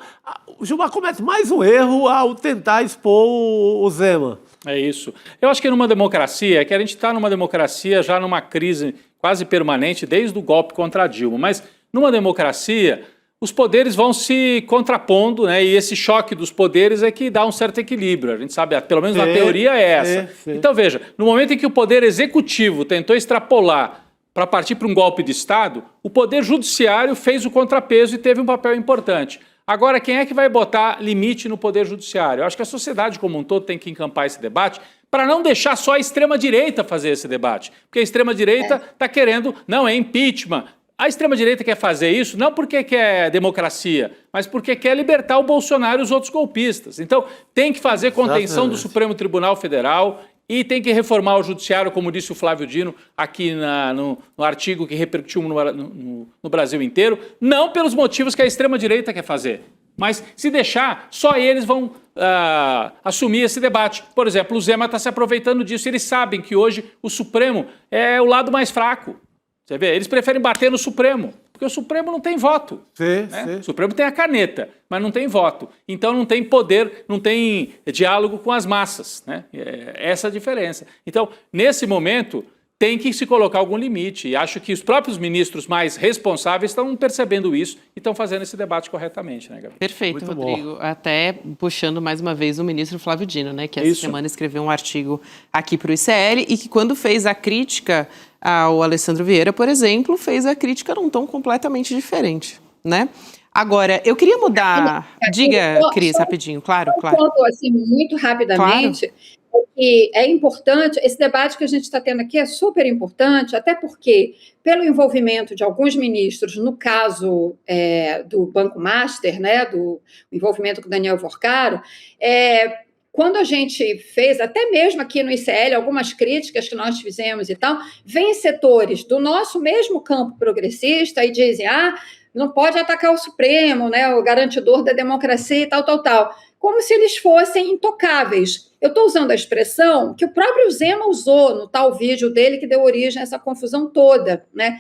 [SPEAKER 4] o Gilmar comete mais um erro ao tentar expor o Zema.
[SPEAKER 6] É isso. Eu acho que numa democracia, que a gente está numa democracia já numa crise quase permanente desde o golpe contra a Dilma, mas numa democracia os poderes vão se contrapondo, né? E esse choque dos poderes é que dá um certo equilíbrio. A gente sabe, pelo menos na teoria é essa. Então, veja, no momento em que o poder executivo tentou extrapolar para partir para um golpe de Estado, o poder judiciário fez o contrapeso e teve um papel importante. Agora, quem é que vai botar limite no poder judiciário? Eu acho que a sociedade como um todo tem que encampar esse debate para não deixar só a extrema-direita fazer esse debate. Porque a extrema-direita está querendo, não, é impeachment. A extrema-direita quer fazer isso não porque quer democracia, mas porque quer libertar o Bolsonaro e os outros golpistas. Então, tem que fazer contenção do Supremo Tribunal Federal e tem que reformar o judiciário, como disse o Flávio Dino aqui no artigo que repercutiu no Brasil inteiro, não pelos motivos que a extrema-direita quer fazer. Mas, se deixar, só eles vão assumir esse debate. Por exemplo, o Zema está se aproveitando disso. Eles sabem que hoje o Supremo é o lado mais fraco. Você vê? Eles preferem bater no Supremo, porque o Supremo não tem voto. Né? O Supremo tem a caneta, mas não tem voto. Então não tem poder, não tem diálogo com as massas. Né? Essa é a diferença. Então, nesse momento, tem que se colocar algum limite. E acho que os próprios ministros mais responsáveis estão percebendo isso e estão fazendo esse debate corretamente, né, Gabi?
[SPEAKER 2] Perfeito,
[SPEAKER 4] Muito
[SPEAKER 2] Rodrigo.
[SPEAKER 4] bom.
[SPEAKER 2] Até puxando mais uma vez o ministro Flávio Dino, né, que essa semana escreveu um artigo aqui para o ICL e que quando fez a crítica ao Alessandro Vieira, por exemplo, fez a crítica num tom completamente diferente, né? Agora, eu queria mudar... Diga, Cris, rapidinho, claro.
[SPEAKER 8] Um ponto, assim, muito rapidamente... E é importante, esse debate que a gente está tendo aqui é super importante, até porque, pelo envolvimento de alguns ministros, no caso do Banco Master, né, do envolvimento com o Daniel Vorcaro, quando a gente fez, até mesmo aqui no ICL, algumas críticas que nós fizemos e tal, vem setores do nosso mesmo campo progressista e dizem, não pode atacar o Supremo, né, o garantidor da democracia e tal, como se eles fossem intocáveis. Eu estou usando a expressão que o próprio Zema usou no tal vídeo dele que deu origem a essa confusão toda, né?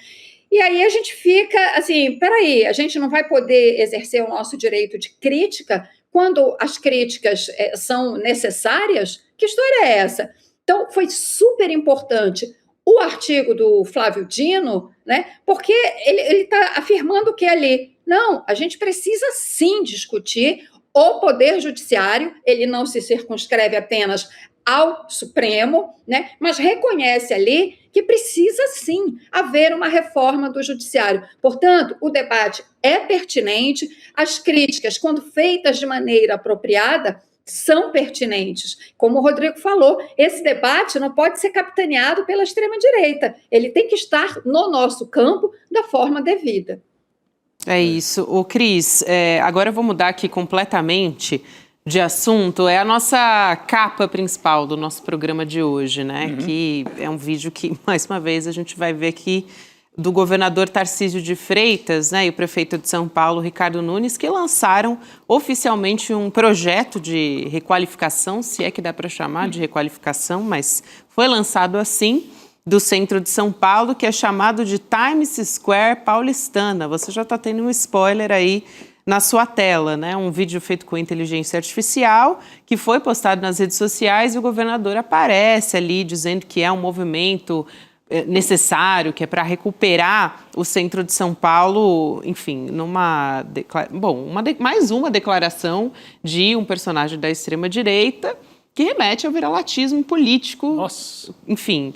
[SPEAKER 8] E aí a gente fica assim, peraí, a gente não vai poder exercer o nosso direito de crítica quando as críticas são necessárias? Que história é essa? Então, foi super importante o artigo do Flávio Dino, né? Porque ele está afirmando que ali, não, a gente precisa sim discutir o Poder Judiciário, ele não se circunscreve apenas ao Supremo, né, mas reconhece ali que precisa, sim, haver uma reforma do Judiciário. Portanto, o debate é pertinente, as críticas, quando feitas de maneira apropriada, são pertinentes. Como o Rodrigo falou, esse debate não pode ser capitaneado pela extrema-direita, ele tem que estar no nosso campo da forma devida.
[SPEAKER 2] É isso. Ô, Cris, agora eu vou mudar aqui completamente de assunto. É a nossa capa principal do nosso programa de hoje, né? Que é um vídeo que, mais uma vez, a gente vai ver aqui do governador Tarcísio de Freitas, né, e o prefeito de São Paulo, Ricardo Nunes, que lançaram oficialmente um projeto de requalificação, se é que dá para chamar de requalificação, mas foi lançado assim, do centro de São Paulo, que é chamado de Times Square paulistana. Você já está tendo um spoiler aí na sua tela, né? Um vídeo feito com inteligência artificial, que foi postado nas redes sociais e o governador aparece ali dizendo que é um movimento necessário, que é para recuperar o centro de São Paulo, enfim, mais uma declaração de um personagem da extrema-direita que remete ao viralatismo político. Nossa. Enfim,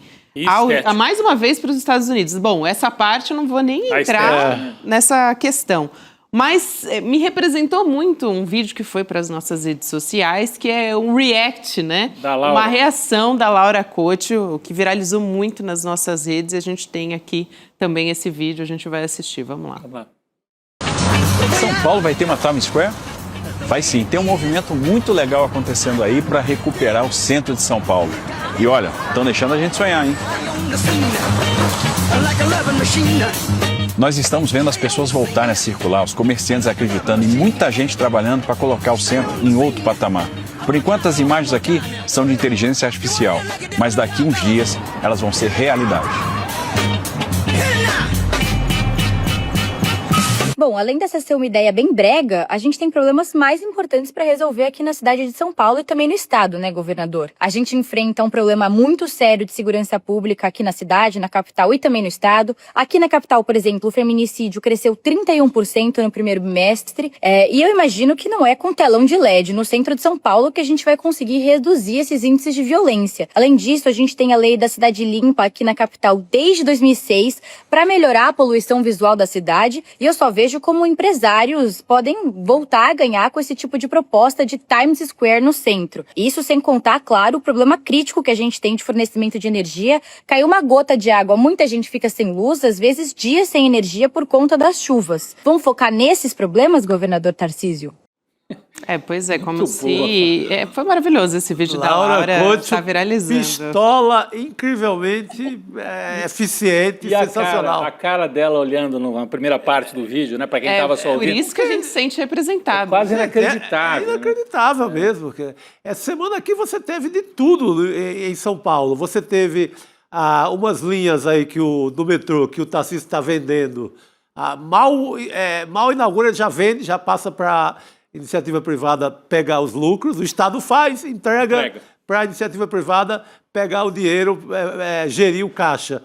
[SPEAKER 2] mais uma vez para os Estados Unidos. Bom, essa parte eu não vou nem entrar nessa questão. Mas me representou muito um vídeo que foi para as nossas redes sociais, que é um react, né? Uma reação da Laura Couto, que viralizou muito nas nossas redes. E a gente tem aqui também esse vídeo, a gente vai assistir. Vamos lá.
[SPEAKER 9] São Paulo vai ter uma Times Square? Vai sim, tem um movimento muito legal acontecendo aí para recuperar o centro de São Paulo. E olha, estão deixando a gente sonhar, hein? Nós estamos vendo as pessoas voltarem a circular, os comerciantes acreditando e muita gente trabalhando para colocar o centro em outro patamar. Por enquanto, as imagens aqui são de inteligência artificial, mas daqui uns dias elas vão ser realidade.
[SPEAKER 10] Bom, além dessa ser uma ideia bem brega, a gente tem problemas mais importantes para resolver aqui na cidade de São Paulo e também no estado, né, governador? A gente enfrenta um problema muito sério de segurança pública aqui na cidade, na capital e também no estado. Aqui na capital, por exemplo, o feminicídio cresceu 31% no primeiro bimestre. E eu imagino que não é com telão de LED no centro de São Paulo que a gente vai conseguir reduzir esses índices de violência. Além disso, a gente tem a lei da cidade limpa aqui na capital desde 2006 para melhorar a poluição visual da cidade. E eu só vejo como empresários podem voltar a ganhar com esse tipo de proposta de Times Square no centro. Isso sem contar, claro, o problema crítico que a gente tem de fornecimento de energia. Caiu uma gota de água, muita gente fica sem luz, às vezes dias sem energia por conta das chuvas. Vamos focar nesses problemas, governador Tarcísio?
[SPEAKER 2] Pois é, como se... foi maravilhoso esse vídeo da Laura, está viralizando.
[SPEAKER 4] Pistola incrivelmente eficiente, sensacional.
[SPEAKER 6] A cara dela olhando na primeira parte do vídeo, né, para quem estava só ouvindo.
[SPEAKER 2] Por isso que a gente se sente representado.
[SPEAKER 6] Quase inacreditável.
[SPEAKER 4] É inacreditável mesmo. Essa semana aqui você teve de tudo em São Paulo. Você teve umas linhas aí do metrô que o Tarcísio está vendendo. Mal inaugura, já vende, já passa para iniciativa privada pegar os lucros, o Estado entrega para a iniciativa privada pegar o dinheiro, gerir o caixa.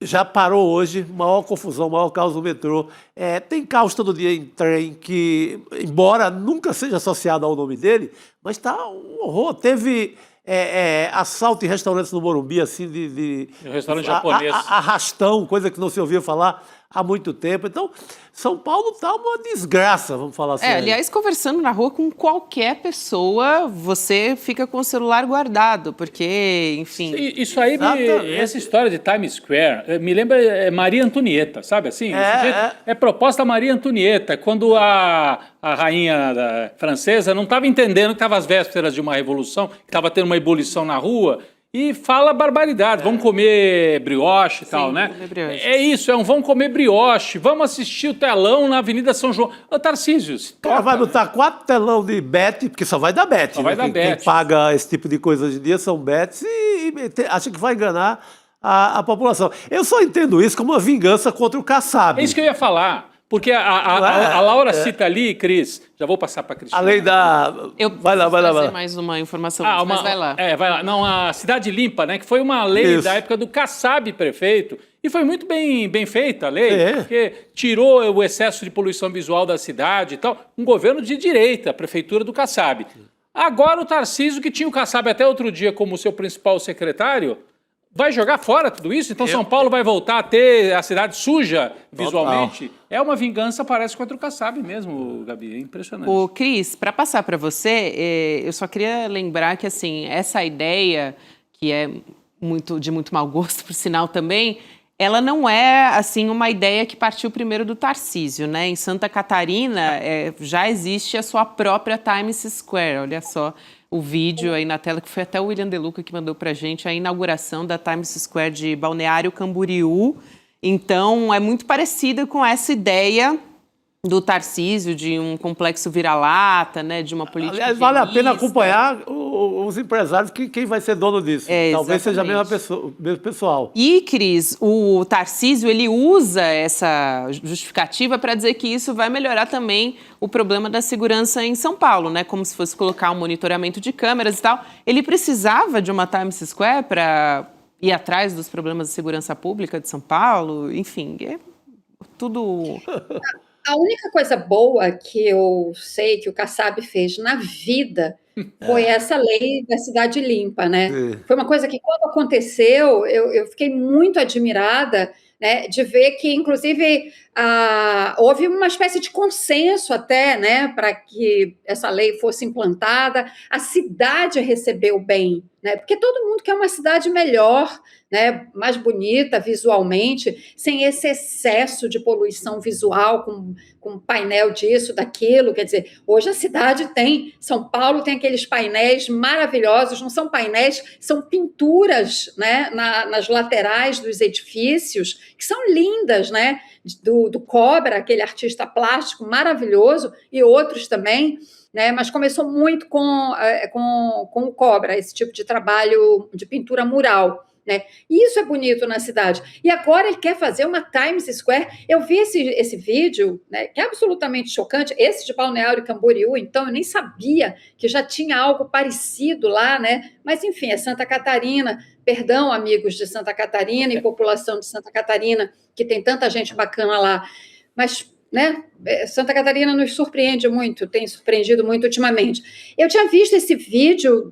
[SPEAKER 4] Já parou hoje, maior confusão, maior caos no metrô. Tem caos todo dia em trem que, embora nunca seja associado ao nome dele, mas está um horror. Teve assalto em restaurantes no Morumbi, assim,
[SPEAKER 6] um restaurante japonês.
[SPEAKER 4] Arrastão, coisa que não se ouvia falar há muito tempo. Então, São Paulo está uma desgraça, vamos falar assim.
[SPEAKER 2] Aliás, conversando na rua com qualquer pessoa, você fica com o celular guardado, porque, enfim...
[SPEAKER 6] Isso aí, essa história de Times Square, me lembra Maria Antonieta, sabe assim? É proposta Maria Antonieta, quando a rainha francesa não estava entendendo que estava às vésperas de uma revolução, que estava tendo uma ebulição na rua, e fala barbaridade, vamos comer brioche e tal, né? É isso, vamos comer brioche, vamos assistir o telão na Avenida São João. Tarcísio,
[SPEAKER 4] o cara vai botar 4 telão de bet, porque só vai dar bet.
[SPEAKER 6] Só vai dar bet.
[SPEAKER 4] Quem paga esse tipo de coisa hoje em dia são bets e acha que vai enganar a população. Eu só entendo isso como uma vingança contra o Kassab.
[SPEAKER 6] É isso que eu ia falar. Porque a Laura cita ali, Cris, já vou passar para a Cristina.
[SPEAKER 4] A lei da...
[SPEAKER 2] Vai lá. Trazer mais uma informação, mas vai lá.
[SPEAKER 6] Vai lá. Não, a Cidade Limpa, né, que foi uma lei da época do Kassab, prefeito, e foi muito bem feita a lei, porque tirou o excesso de poluição visual da cidade e tal, um governo de direita, a prefeitura do Kassab. Agora o Tarcísio, que tinha o Kassab até outro dia como seu principal secretário, vai jogar fora tudo isso? Então São Paulo vai voltar a ter a cidade suja visualmente? Total. É uma vingança, parece, contra o Kassab mesmo, Gabi. É impressionante.
[SPEAKER 2] Ô, Cris, para passar para você, eu só queria lembrar que, assim, essa ideia, que é de muito mau gosto, por sinal também, ela não é, assim, uma ideia que partiu primeiro do Tarcísio, né? Em Santa Catarina já existe a sua própria Times Square, olha só. O vídeo aí na tela, que foi até o William De Luca que mandou pra gente, a inauguração da Times Square de Balneário Camboriú. Então, é muito parecida com essa ideia do Tarcísio, de um complexo vira-lata, né, de uma política
[SPEAKER 4] Aliás, vale a pena acompanhar os empresários, quem vai ser dono disso. Talvez seja a mesma pessoa, o mesmo pessoal.
[SPEAKER 2] E, Cris, o Tarcísio, ele usa essa justificativa para dizer que isso vai melhorar também o problema da segurança em São Paulo, né, como se fosse colocar um monitoramento de câmeras e tal. Ele precisava de uma Times Square para ir atrás dos problemas de segurança pública de São Paulo, enfim, é tudo...
[SPEAKER 8] A única coisa boa que eu sei que o Kassab fez na vida foi essa lei da cidade limpa, né? Foi uma coisa que, quando aconteceu, eu fiquei muito admirada, né, de ver que, inclusive, houve uma espécie de consenso até, né, para que essa lei fosse implantada. A cidade recebeu bem, né, porque todo mundo quer uma cidade melhor, né, mais bonita visualmente, sem esse excesso de poluição visual, com painel disso, daquilo. Quer dizer, hoje a cidade São Paulo tem aqueles painéis maravilhosos, não são painéis, são pinturas, né, nas laterais dos edifícios, que são lindas, né, do Cobra, aquele artista plástico maravilhoso, e outros também, né, mas começou muito com o Cobra, esse tipo de trabalho de pintura mural, né? E isso é bonito na cidade. E agora ele quer fazer uma Times Square. Eu vi esse vídeo, né, que é absolutamente chocante, esse de Balneário Camboriú, então eu nem sabia que já tinha algo parecido lá, né? Mas, enfim, é Santa Catarina. Perdão, amigos de Santa Catarina e população de Santa Catarina, que tem tanta gente bacana lá. Mas, né, Santa Catarina nos surpreende muito, tem surpreendido muito ultimamente. Eu tinha visto esse vídeo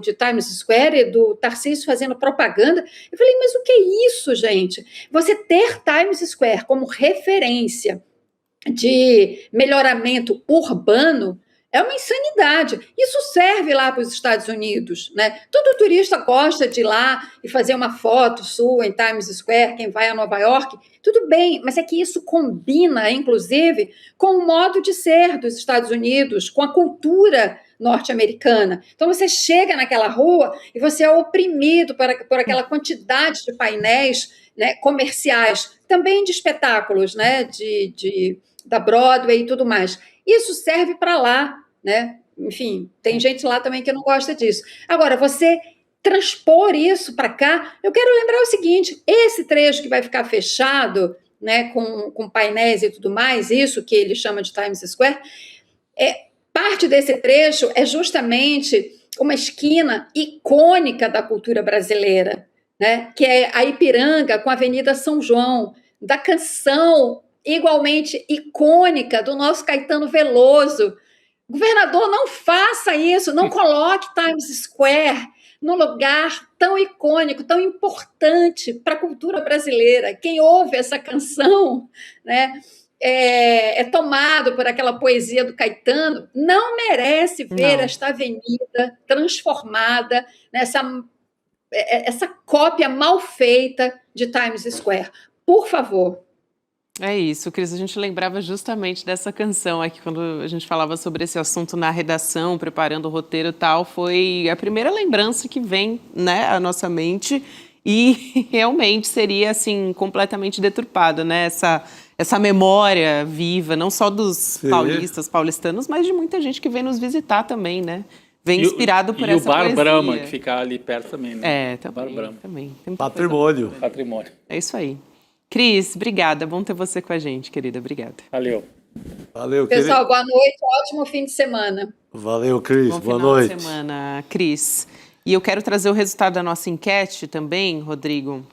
[SPEAKER 8] de Times Square e do Tarcísio fazendo propaganda. Eu falei, mas o que é isso, gente? Você ter Times Square como referência de melhoramento urbano é uma insanidade. Isso serve lá para os Estados Unidos, né? Todo turista gosta de ir lá e fazer uma foto sua em Times Square, quem vai a Nova York, tudo bem, mas é que isso combina, inclusive, com o modo de ser dos Estados Unidos, com a cultura norte-americana. Então, você chega naquela rua e você é oprimido por aquela quantidade de painéis, né, comerciais, também de espetáculos, né, da Broadway e tudo mais. Isso serve para lá, né? Enfim, tem gente lá também que não gosta disso. Agora, você transpor isso para cá, eu quero lembrar o seguinte, esse trecho que vai ficar fechado, né, com painéis e tudo mais, isso que ele chama de Times Square, parte desse trecho é justamente uma esquina icônica da cultura brasileira, né, que é a Ipiranga com a Avenida São João, da canção igualmente icônica do nosso Caetano Veloso. Governador, não faça isso, não coloque Times Square num lugar tão icônico, tão importante para a cultura brasileira. Quem ouve essa canção, né, é tomado por aquela poesia do Caetano, não merece ver esta avenida transformada nessa essa cópia mal feita de Times Square. Por favor.
[SPEAKER 2] É isso, Cris, a gente lembrava justamente dessa canção aqui, quando a gente falava sobre esse assunto na redação, preparando o roteiro e tal, foi a primeira lembrança que vem, né, à nossa mente, e realmente seria, assim, completamente deturpado, né, essa memória viva, não só dos paulistanos, mas de muita gente que vem nos visitar também, né, vem inspirado por essa poesia.
[SPEAKER 6] E o Bar Brahma, que fica ali perto também, né?
[SPEAKER 2] Também.
[SPEAKER 4] Patrimônio.
[SPEAKER 2] É isso aí. Cris, obrigada. Bom ter você com a gente, querida. Obrigada.
[SPEAKER 6] Valeu.
[SPEAKER 4] Valeu,
[SPEAKER 8] pessoal, boa noite. Ótimo fim de semana.
[SPEAKER 4] Valeu, Cris.
[SPEAKER 2] Bom
[SPEAKER 4] boa
[SPEAKER 2] final
[SPEAKER 4] noite.
[SPEAKER 2] de semana, Cris. E eu quero trazer o resultado da nossa enquete também, Rodrigo.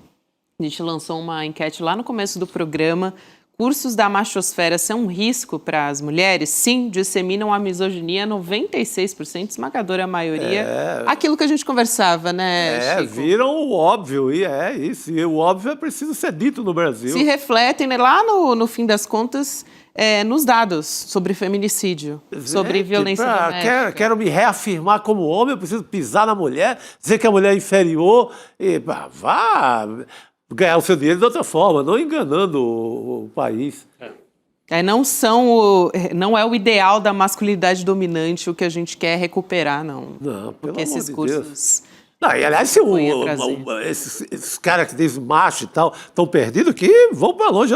[SPEAKER 2] A gente lançou uma enquete lá no começo do programa. Cursos da machosfera são um risco para as mulheres? Sim, disseminam a misoginia, 96%, esmagadora maioria. Aquilo que a gente conversava, né, Chico?
[SPEAKER 4] Viram o óbvio, e é isso. E o óbvio é preciso ser dito no Brasil.
[SPEAKER 2] Se refletem, né, lá no fim das contas, nos dados sobre feminicídio, sobre violência doméstica.
[SPEAKER 4] Quero me reafirmar como homem, eu preciso pisar na mulher, dizer que a mulher é inferior, e vá ganhar o seu dinheiro de outra forma, não enganando o país.
[SPEAKER 2] Não é o ideal da masculinidade dominante o que a gente quer recuperar, não.
[SPEAKER 4] Não,
[SPEAKER 2] porque esses cursos...
[SPEAKER 4] Não, e aliás, esses caras que dizem macho e tal, estão perdidos, que vão para longe.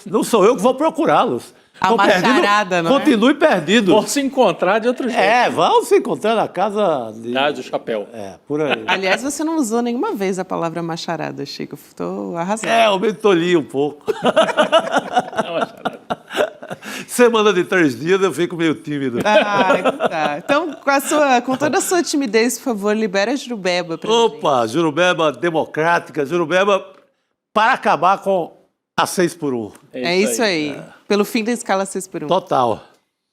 [SPEAKER 4] Não sou eu que vou procurá-los.
[SPEAKER 2] A macharada, não é?
[SPEAKER 4] Continue perdido.
[SPEAKER 6] Vão se encontrar de outro jeito.
[SPEAKER 4] Vão se encontrar na casa
[SPEAKER 6] do chapéu.
[SPEAKER 4] Por aí.
[SPEAKER 2] Aliás, você não usou nenhuma vez a palavra macharada, Chico. Estou arrasando.
[SPEAKER 4] Eu me tolhi um pouco. Semana de 3 dias eu fico meio tímido.
[SPEAKER 2] Tá. Então, com toda a sua timidez, por favor, libera a Jurubeba pra gente.
[SPEAKER 4] Jurubeba democrática, Jurubeba para acabar com a 6x1.
[SPEAKER 2] É isso aí. Pelo fim da escala 6x1.
[SPEAKER 4] Total.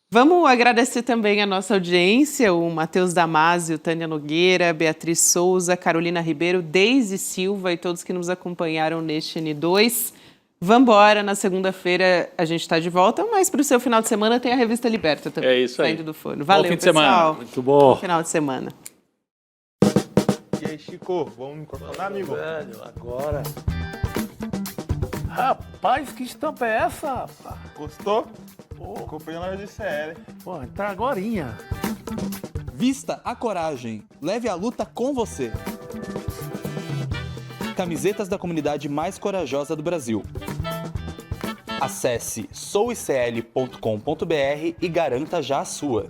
[SPEAKER 2] Vamos agradecer também a nossa audiência, o Matheus Damasio, Tânia Nogueira, Beatriz Souza, Carolina Ribeiro, Deise Silva e todos que nos acompanharam neste N2. Vambora, na segunda-feira a gente está de volta, mas para o seu final de semana tem a Revista Liberta também.
[SPEAKER 6] É isso aí.
[SPEAKER 2] Saindo do forno. Valeu,
[SPEAKER 6] bom fim de
[SPEAKER 2] pessoal.
[SPEAKER 6] semana.
[SPEAKER 4] Muito bom.
[SPEAKER 2] Bom final de semana.
[SPEAKER 11] E aí, Chico, vamos me contar, amigo?
[SPEAKER 4] Velho, agora... Rapaz, que estampa é essa, rapaz?
[SPEAKER 11] Gostou? Comprei na loja de CL.
[SPEAKER 4] Tá agorinha.
[SPEAKER 12] Vista a coragem. Leve a luta com você. Camisetas da comunidade mais corajosa do Brasil. Acesse souicl.com.br e garanta já a sua.